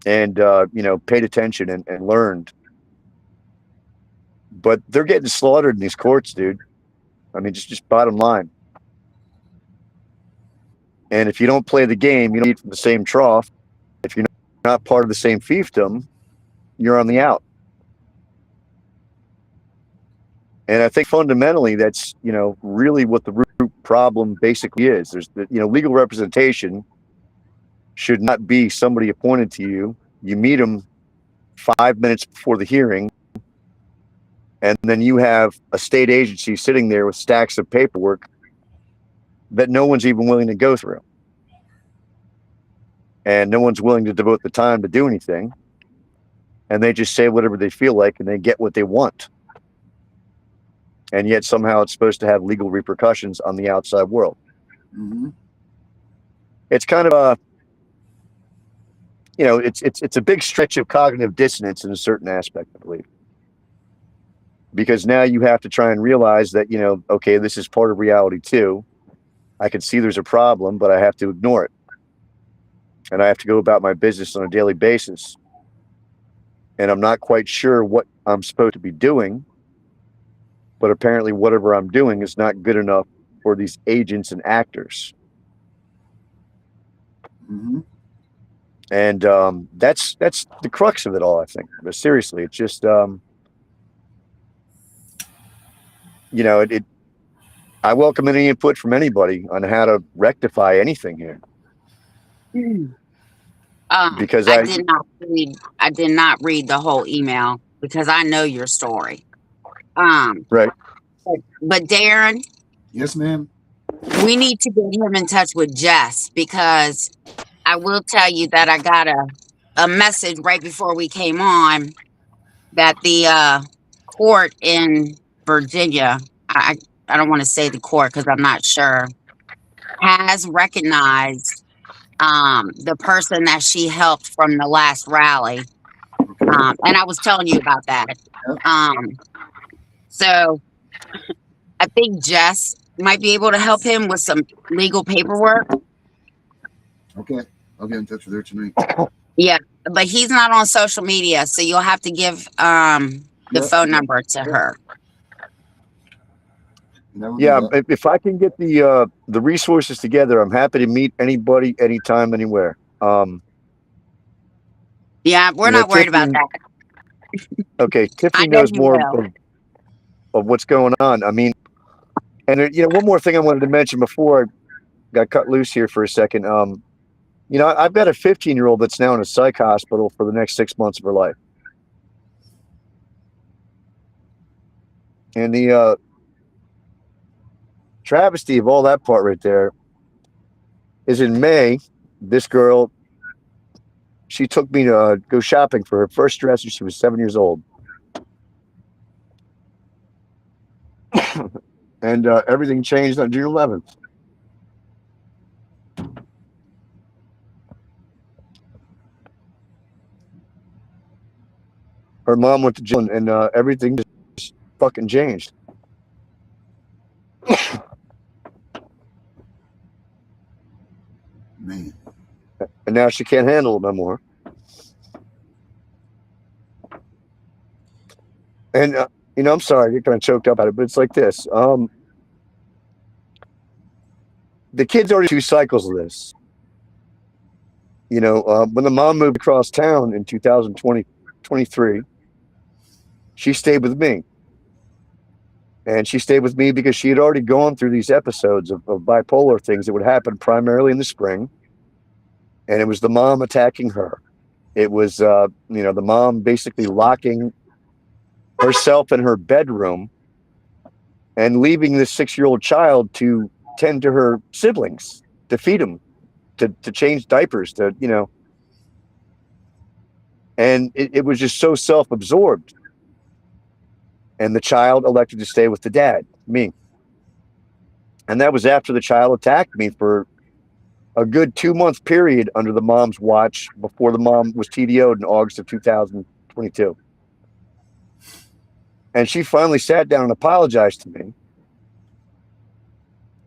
F: and, you know, paid attention and learned. But they're getting slaughtered in these courts, dude. I mean, just bottom line. And if you don't play the game, you don't eat from the same trough. If you're not part of the same fiefdom, you're on the out. And I think fundamentally that's, you know, really what the root problem basically is. There's, you know, legal representation should not be somebody appointed to you. You meet them 5 minutes before the hearing, and then you have a state agency sitting there with stacks of paperwork that no one's even willing to go through. And no one's willing to devote the time to do anything. And they just say whatever they feel like, and they get what they want. And yet somehow it's supposed to have legal repercussions on the outside world.
D: Mm-hmm.
F: It's kind of a, you know, it's a big stretch of cognitive dissonance in a certain aspect, I believe. Because now you have to try and realize that, you know, okay, this is part of reality too. I can see there's a problem, but I have to ignore it. And I have to go about my business on a daily basis. And I'm not quite sure what I'm supposed to be doing, but apparently whatever I'm doing is not good enough for these agents and actors.
D: Mm-hmm.
F: And that's the crux of it all, I think. But seriously, it's just, you know, I welcome any input from anybody on how to rectify anything here. Because
E: I did not read the whole email because I know your story.
F: Right.
E: But Darren,
D: Yes, ma'am.
E: we need to get him in touch with Jess, because I will tell you that I got a message right before we came on that the court in Virginia, I don't want to say the court because I'm not sure, has recognized the person that she helped from the last rally. And I was telling you about that. So I think Jess might be able to help him with some legal paperwork.
D: Okay. I'll get in touch with her tonight.
E: Yeah, but he's not on social media, so you'll have to give the phone number to her.
F: Yeah, if I can get the resources together, I'm happy to meet anybody, anytime, anywhere.
E: Yeah, we're not worried about that.
F: Okay, Tiffany knows more of what's going on. I mean, and you know, one more thing I wanted to mention before I got cut loose here for a second. You know, I've got a 15-year-old that's now in a psych hospital for the next 6 months of her life. And the travesty of all that part right there is in May, this girl, she took me to go shopping for her first dress when she was 7 years old. And everything changed on June 11th. Her mom went to jail and everything just fucking changed.
D: Man.
F: And now she can't handle it no more. And, you know, I'm sorry, I get kind of choked up at it, but it's like this. The kid's already 2 cycles of this. You know, when the mom moved across town in 2023, she stayed with me. And she stayed with me because she had already gone through these episodes of bipolar things that would happen primarily in the spring. And it was the mom attacking her. It was, you know, the mom basically locking herself in her bedroom and leaving this 6-year-old child to tend to her siblings, to feed them, to change diapers, to, you know. And it was just so self-absorbed. And the child elected to stay with the dad, me. And that was after the child attacked me for a good 2-month period under the mom's watch before the mom was TDO'd in August of 2022. And she finally sat down and apologized to me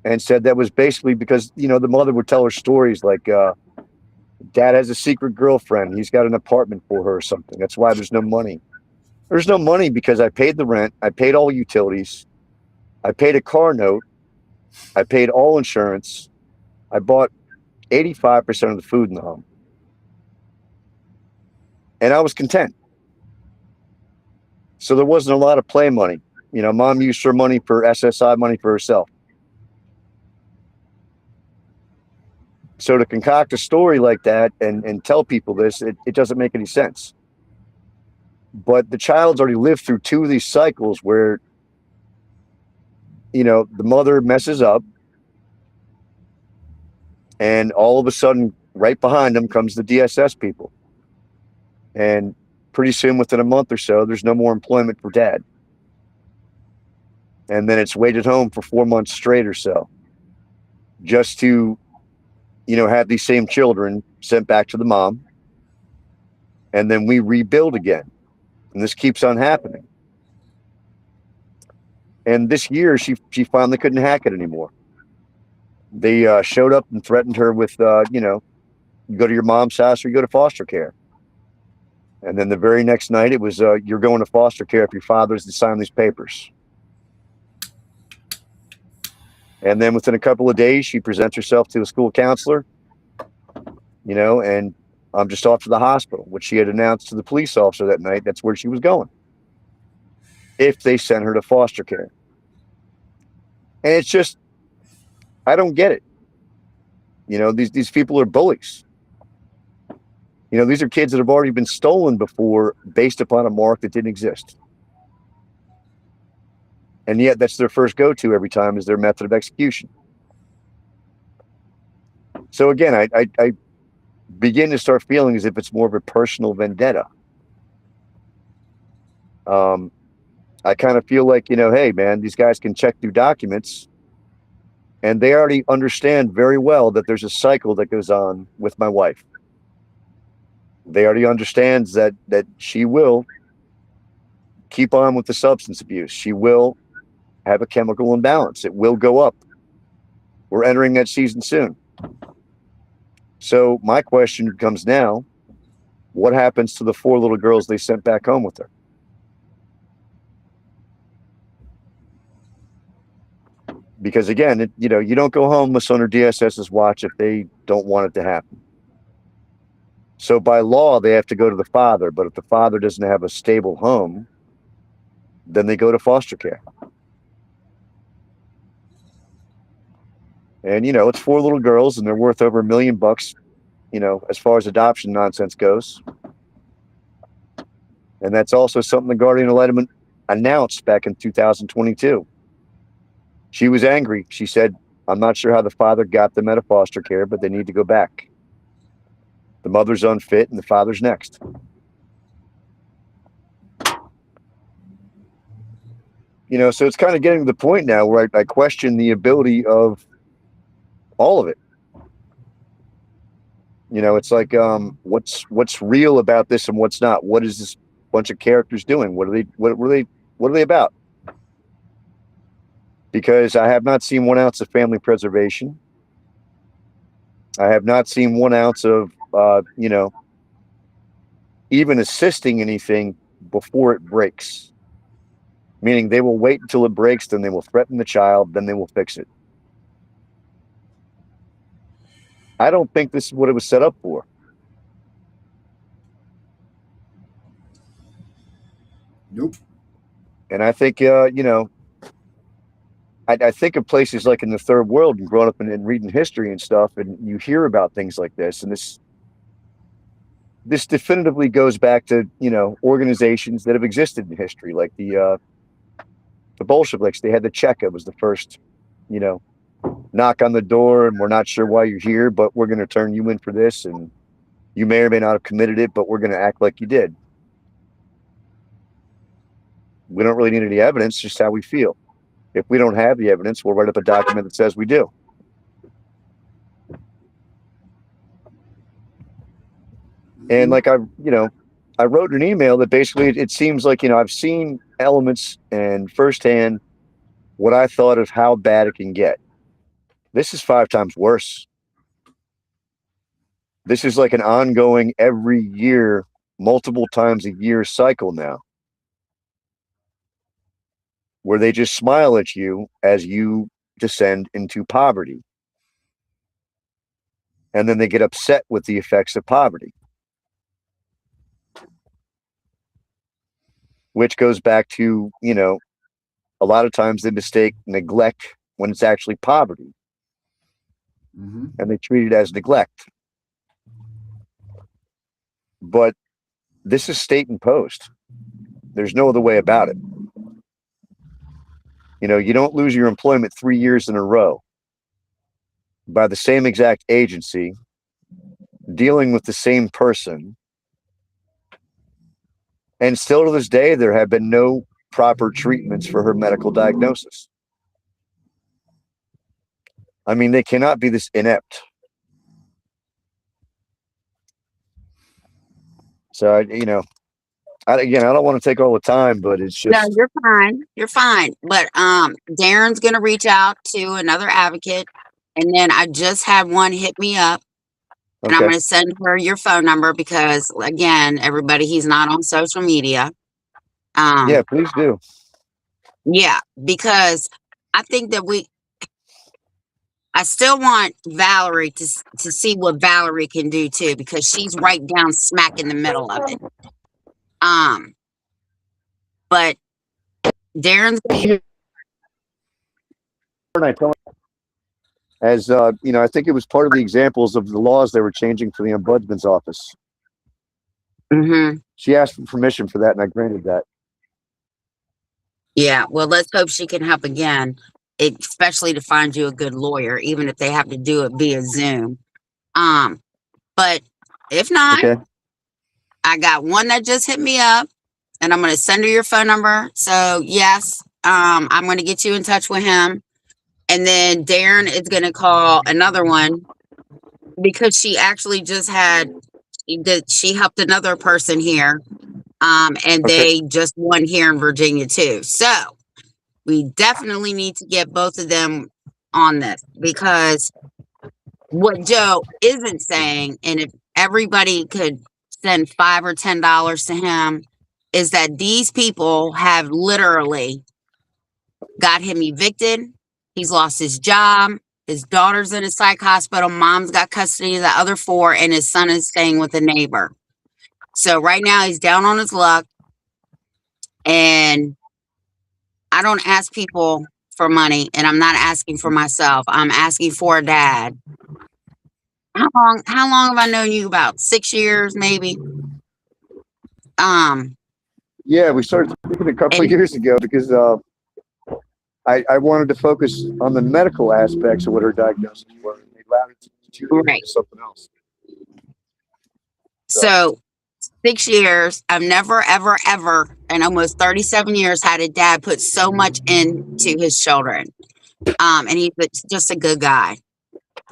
F: and said that was basically because, you know, the mother would tell her stories like, dad has a secret girlfriend. He's got an apartment for her or something. That's why there's no money. There's no money because I paid the rent. I paid all utilities. I paid a car note. I paid all insurance. I bought 85% of the food in the home. And I was content. So there wasn't a lot of play money. You know, mom used her money for SSI money for herself. So to concoct a story like that and tell people this, it doesn't make any sense. But the child's already lived through 2 of these cycles where, you know, the mother messes up and all of a sudden right behind them comes the DSS people. And pretty soon within a month or so, there's no more employment for dad. And then it's waited home for 4 months straight or so just to, you know, have these same children sent back to the mom. And then we rebuild again. And this keeps on happening. And this year, she finally couldn't hack it anymore. They showed up and threatened her with, you know, you go to your mom's house or you go to foster care. And then the very next night, it was, you're going to foster care if your father's to sign these papers. And then within a couple of days, she presents herself to a school counselor, you know, and I'm just off to the hospital, which she had announced to the police officer that night. That's where she was going if they sent her to foster care. And it's just, I don't get it. You know, these people are bullies. You know, these are kids that have already been stolen before based upon a mark that didn't exist. And yet that's their first go-to every time is their method of execution. So again, I begin to start feeling as if it's more of a personal vendetta. I kind of feel like, you know, hey, man, these guys can check through documents and they already understand very well that there's a cycle that goes on with my wife. They already understands that she will keep on with the substance abuse. She will have a chemical imbalance. It will go up. We're entering that season soon. So my question comes now, what happens to the 4 little girls they sent back home with her? Because again, you know, you don't go homeless under DSS's watch if they don't want it to happen. So by law, they have to go to the father. But if the father doesn't have a stable home, then they go to foster care. And, you know, it's 4 little girls and they're worth over $1 million, you know, as far as adoption nonsense goes. And that's also something the guardian ad litem announced back in 2022. She was angry. She said, I'm not sure how the father got them out of foster care, but they need to go back. The mother's unfit and the father's next. You know, so it's kind of getting to the point now where I question the ability of all of it. You know, it's like, what's real about this and what's not? What is this bunch of characters doing? What are they about? Because I have not seen 1 ounce of family preservation. I have not seen 1 ounce of, you know, even assisting anything before it breaks. Meaning they will wait until it breaks, then they will threaten the child, then they will fix it. I don't think this is what it was set up for.
D: Nope.
F: And I think, you know, I think of places like in the third world and growing up and reading history and stuff, and you hear about things like this. And this definitively goes back to, you know, organizations that have existed in history, like the Bolsheviks. They had the Cheka was the first, you know, knock on the door, and we're not sure why you're here, but we're going to turn you in for this, and you may or may not have committed it, but we're going to act like you did. we don't really need any evidence, just how we feel. If we don't have the evidence, we'll write up a document that says we do. And like I wrote an email that basically it seems like, I've seen elements and firsthand what I thought of how bad it can get. This is 5 times worse. This is like an ongoing every year, multiple times a year cycle now, where they just smile at you as you descend into poverty. And then they get upset with the effects of poverty, which goes back to, a lot of times they mistake neglect when it's actually poverty.
D: Mm-hmm.
F: And they treat it as neglect. But this is state imposed. There's no other way about it. You don't lose your employment 3 years in a row by the same exact agency, dealing with the same person. And still to this day, there have been no proper treatments for her medical diagnosis. I mean, they cannot be this inept. So, I don't want to take all the time, but it's just.
E: No, you're fine. You're fine. But Darren's gonna reach out to another advocate, and then I just had one hit me up, and I'm
F: Okay.
E: gonna send her your phone number because, again, everybody, he's not on social media.
F: Yeah, please do.
E: Yeah, because I think that I still want Valerie to see what Valerie can do too, because she's right down smack in the middle of it. But Darren's
F: as I think it was part of the examples of the laws they were changing for the ombudsman's office.
E: Mm-hmm.
F: She asked for permission for that, and I granted that.
E: Yeah, well, let's hope she can help again, especially to find you a good lawyer, even if they have to do it via Zoom. But if not,
F: Okay.
E: I got one that just hit me up, and I'm going to send her your phone number. So yes, I'm going to get you in touch with him. And then Darren is going to call another one because she actually just she helped another person here. And
F: Okay.
E: they just won here in Virginia too. So we definitely need to get both of them on this, because what Joe isn't saying, and if everybody could send $5 or $10 to him, is that these people have literally got him evicted. He's lost his job. His daughter's in a psych hospital. Mom's got custody of the other 4, and his son is staying with a neighbor. So right now he's down on his luck. And I don't ask people for money, and I'm not asking for myself. I'm asking for a dad. How long have I known you? About 6 years, maybe.
F: Yeah, we started speaking a couple of years ago because I wanted to focus on the medical aspects of what her diagnosis were, and they allowed it to
E: Right.
F: do something else.
E: So 6 years, I've never, ever, ever, in almost 37 years, had a dad put so much into his children. And he's just a good guy.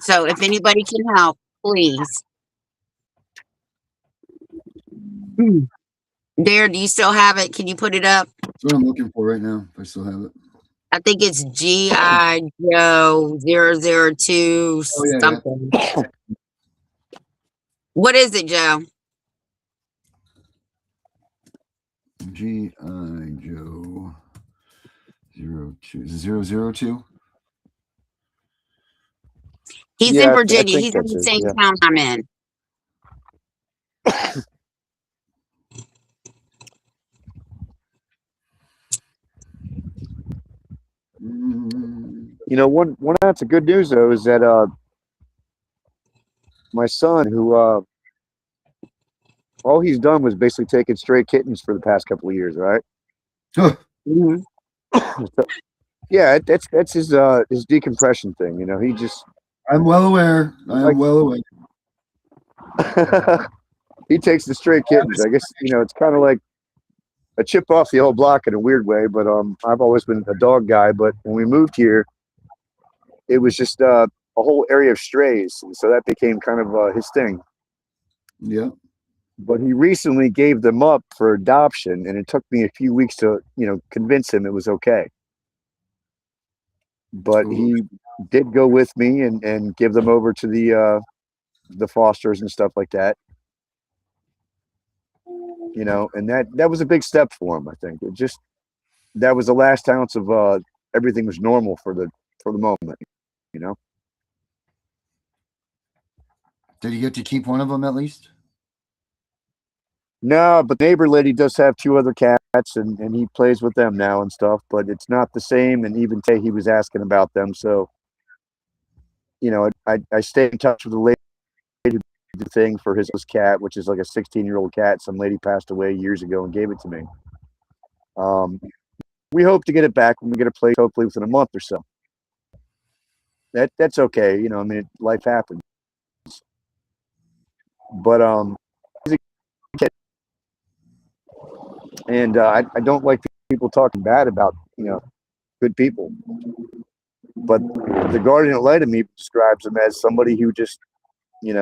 E: So if anybody can help, please. Dare, do you still have it? Can you put it up?
D: That's what I'm looking for right now, if I still have it.
E: I think it's G.I. Joe 002 something. Yeah. What is it, Joe?
D: G.I. Joe 002.
E: He's in Virginia. He's in the same town I'm in.
F: One that's a good news though is that my son, who all he's done was basically taking stray kittens for the past couple of years, right?
E: Mm-hmm.
F: So, yeah, that's his decompression thing. He just.
D: I'm well aware. Well aware.
F: He takes the stray kittens. I guess it's kind of like a chip off the old block in a weird way, but I've always been a dog guy. But when we moved here, it was just a whole area of strays, and so that became kind of his thing.
D: Yeah.
F: But he recently gave them up for adoption, and it took me a few weeks to, convince him it was okay. But he did go with me and give them over to the fosters and stuff like that. And that was a big step for him. I think that was the last ounce of everything was normal for the moment.
D: Did you get to keep one of them at least?
F: No, but the neighbor lady does have 2 other cats, and he plays with them now and stuff, but it's not the same. And even today he was asking about them. So, I stay in touch with the lady who did the thing for his cat, which is like a 16-year-old cat. Some lady passed away years ago and gave it to me. We hope to get it back when we get a place, hopefully within a month or so. That's okay. Life happens. But he's a kid. And I don't like people talking bad about, good people. But the guardian ad litem me describes him as somebody who just, he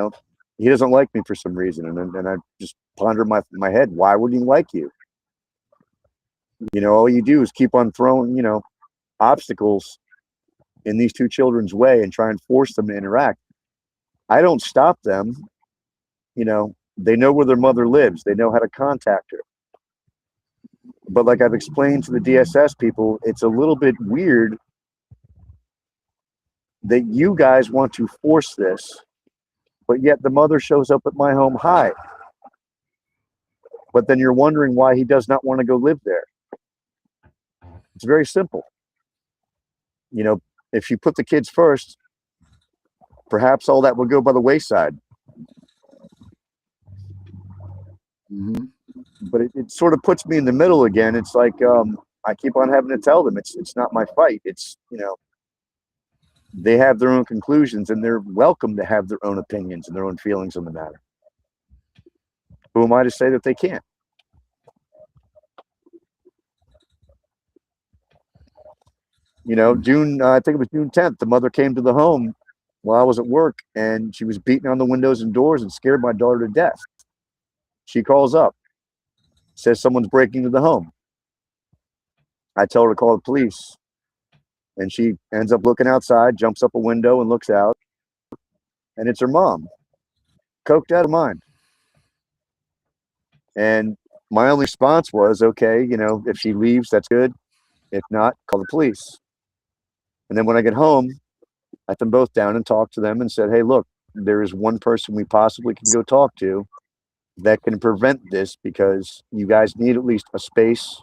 F: doesn't like me for some reason. And I just ponder my head, why would he like you? All you do is keep on throwing, obstacles in these 2 children's way and try and force them to interact. I don't stop them. They know where their mother lives. They know how to contact her. But like I've explained to the DSS people, it's a little bit weird that you guys want to force this, but yet the mother shows up at my home. Hi. But then you're wondering why he does not want to go live there. It's very simple. If you put the kids first, perhaps all that will go by the wayside.
D: Mm-hmm.
F: But it sort of puts me in the middle again. It's like I keep on having to tell them it's not my fight. It's, they have their own conclusions, and they're welcome to have their own opinions and their own feelings on the matter. Who am I to say that they can't? June, I think it was June 10th, the mother came to the home while I was at work, and she was beating on the windows and doors and scared my daughter to death. She calls up, says someone's breaking into the home. I tell her to call the police, and she ends up looking outside, jumps up a window and looks out, and it's her mom, coked out of mind. And my only response was, okay, if she leaves, that's good. If not, call the police. And then when I get home, I put them both down and talked to them and said, hey, look, there is one person we possibly can go talk to that can prevent this, because you guys need at least a space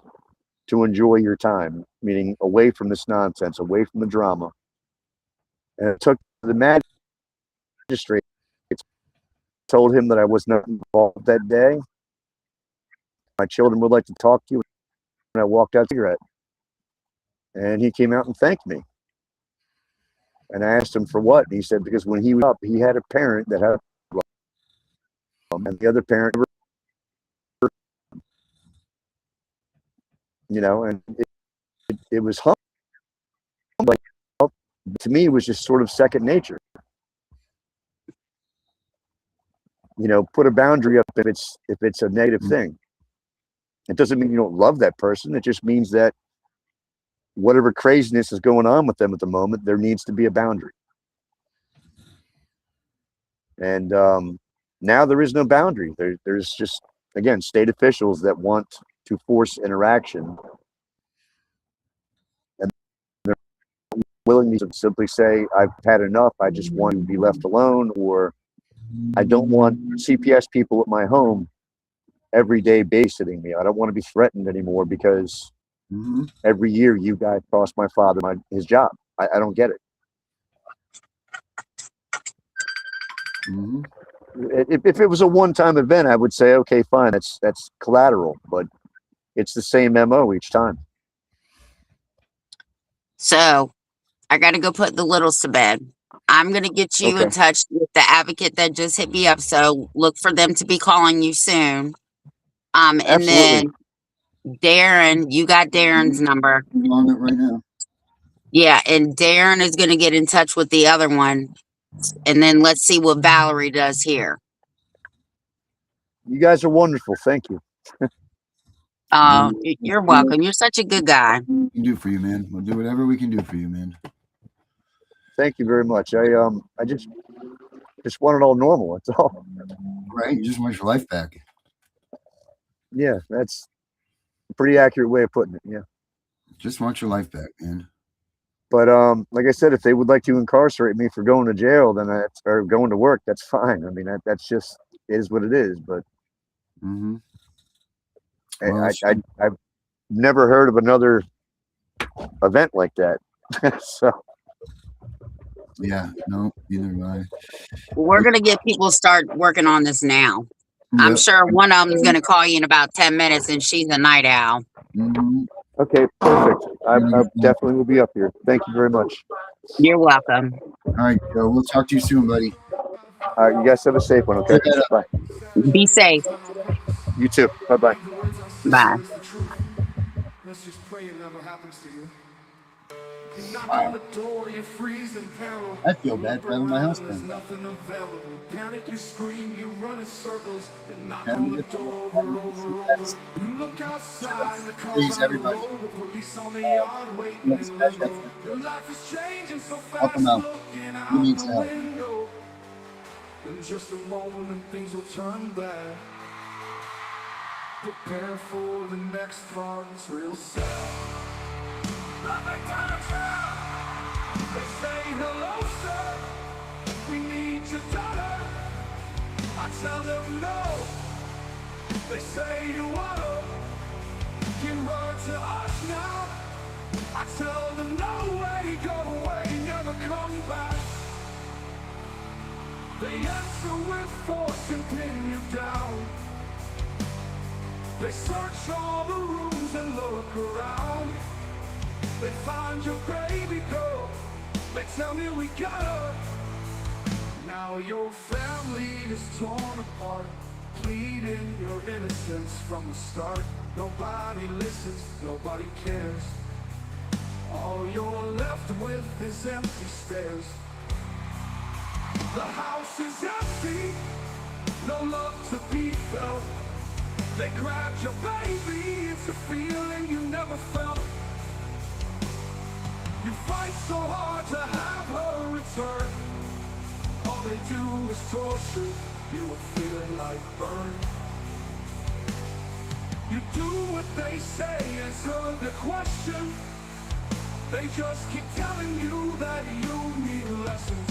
F: to enjoy your time, meaning away from this nonsense, away from the drama. And it took the magistrate, told him that I was not involved that day. My children would like to talk to you. And I walked out a cigarette. And he came out and thanked me. And I asked him for what? And he said, because when he was up, he had a parent that had a problem, and the other parent, and it was humbling. Like, to me, it was just sort of second nature. Put a boundary up if it's a negative thing. It doesn't mean you don't love that person. It just means that whatever craziness is going on with them at the moment, there needs to be a boundary. And now there is no boundary. There's just, again, state officials that want to force interaction. And they're willing to simply say, I've had enough. I just want to be left alone, or I don't want CPS people at my home every day babysitting me. I don't want to be threatened anymore because every year you guys cost my father his job. I don't get it. If it was a one-time event, I would say, okay, fine, that's collateral, but it's the same MO each time.
E: So I got to go put the littles to bed. I'm going to get you in touch with the advocate that just hit me up. So look for them to be calling you soon. And
F: Absolutely.
E: then Darren, you got Darren's number.
D: I'm on it right now.
E: Yeah, and Darren is going to get in touch with the other one. And then let's see what Valerie does here.
F: You guys are wonderful. Thank you.
E: You're welcome. You're such a good guy.
D: We can do for you, man. We'll do whatever we can do for you, man.
F: Thank you very much. I just want it all normal. That's all.
D: Right? You just want your life back.
F: Yeah, that's a pretty accurate way of putting it. Yeah.
D: Just want your life back, man.
F: But like I said, if they would like to incarcerate me for going to jail, then or going to work, that's fine. I mean, that's just is what it is. But
D: Well,
F: I've never heard of another event like that. So
D: yeah, no, neither have I.
E: We're going to get people start working on this now. I'm
D: Yep.
E: sure one of them is going to call you in about 10 minutes, and she's a night owl.
F: okay, perfect. I definitely will be up here. Thank you very much.
E: You're welcome.
D: All right, Joe. We'll talk to you soon, buddy.
F: All right, you guys have a safe one. Okay, bye.
E: Be safe.
F: You too. Bye bye.
E: Bye.
G: Let's just pray it never happens to you.
D: Wow. I feel bad for having my house
G: There's
D: done.
G: nothing available. Panic, you scream, you run in circles, and knock
D: Having
G: on the
D: it-
G: door over and over. You look outside, the cars
D: Please,
G: on the
D: everybody.
G: road, the police on the yard waiting
D: Let's
G: in
D: smash
G: limbo.
D: that.
G: Your life is changing so
D: Help
G: fast,
D: him out.
G: looking
D: He
G: out
D: needs
G: the
D: help.
G: window. In just a moment, and things will turn bad. Prepare for the next part, it's real sad. Nothing downtown. They say hello, sir. We need your daughter. I tell them no. They say you wanna give her to us now. I tell them no way, go away, never come back. They answer with force and pin you down. They search all the rooms and look around. They find your baby girl. They tell me we got her. Now your family is torn apart, pleading your innocence from the start. Nobody listens, nobody cares. All you're left with is empty stairs. The house is empty, no love to be felt. They grabbed your baby, it's a feeling you never felt. You fight so hard to have her return. All they do is torture you, are feeling like burn. You do what they say, answer the question. They just keep telling you that you need lessons.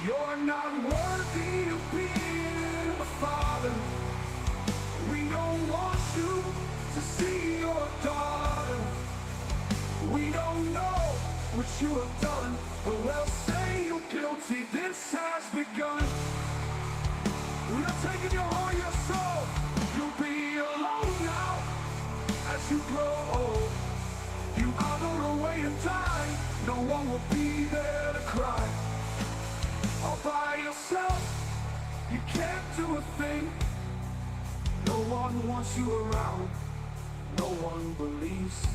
G: You're not worthy of being a father. We don't want you to see your daughter. We don't know what you have done, but we'll say you're guilty. This has begun. We're not taking your heart, your soul. You'll be alone now as you grow old. You either away and die. No one will be there to cry. All by yourself, you can't do a thing. No one wants you around. No one believes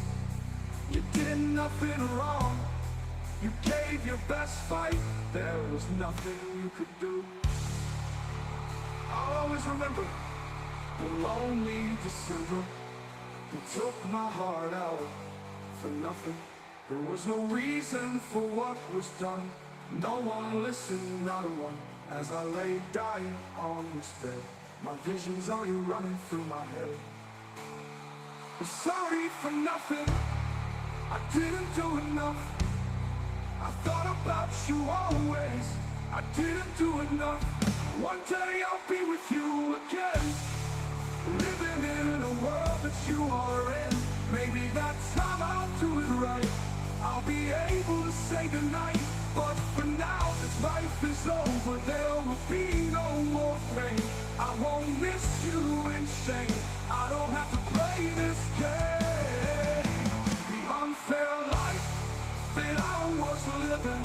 G: you did nothing wrong. You gave your best fight. There was nothing you could do. I'll always remember the lonely December. You took my heart out for nothing. There was no reason for what was done. No one listened, not one. As I lay dying on this bed, my visions are you running through my head. I'm sorry for nothing. I didn't do enough. I thought about you always. I didn't do enough. One day I'll be with you again, living in a world that you are in. Maybe that time I'll do it right. I'll be able to say goodnight. But for now, this life is over. There will be no more pain. I won't miss you in shame. I don't have to play this game. The unfair life that I was living,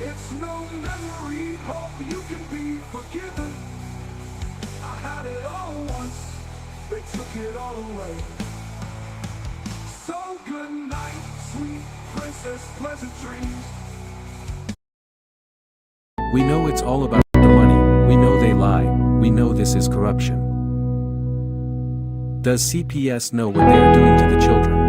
G: it's no memory. Hope you can be forgiven. I had it all once, they took it all away. So good night, sweet princess, pleasant dreams.
H: We know it's all about the money, we know they lie, we know this is corruption. Does CPS know what they are doing to the children?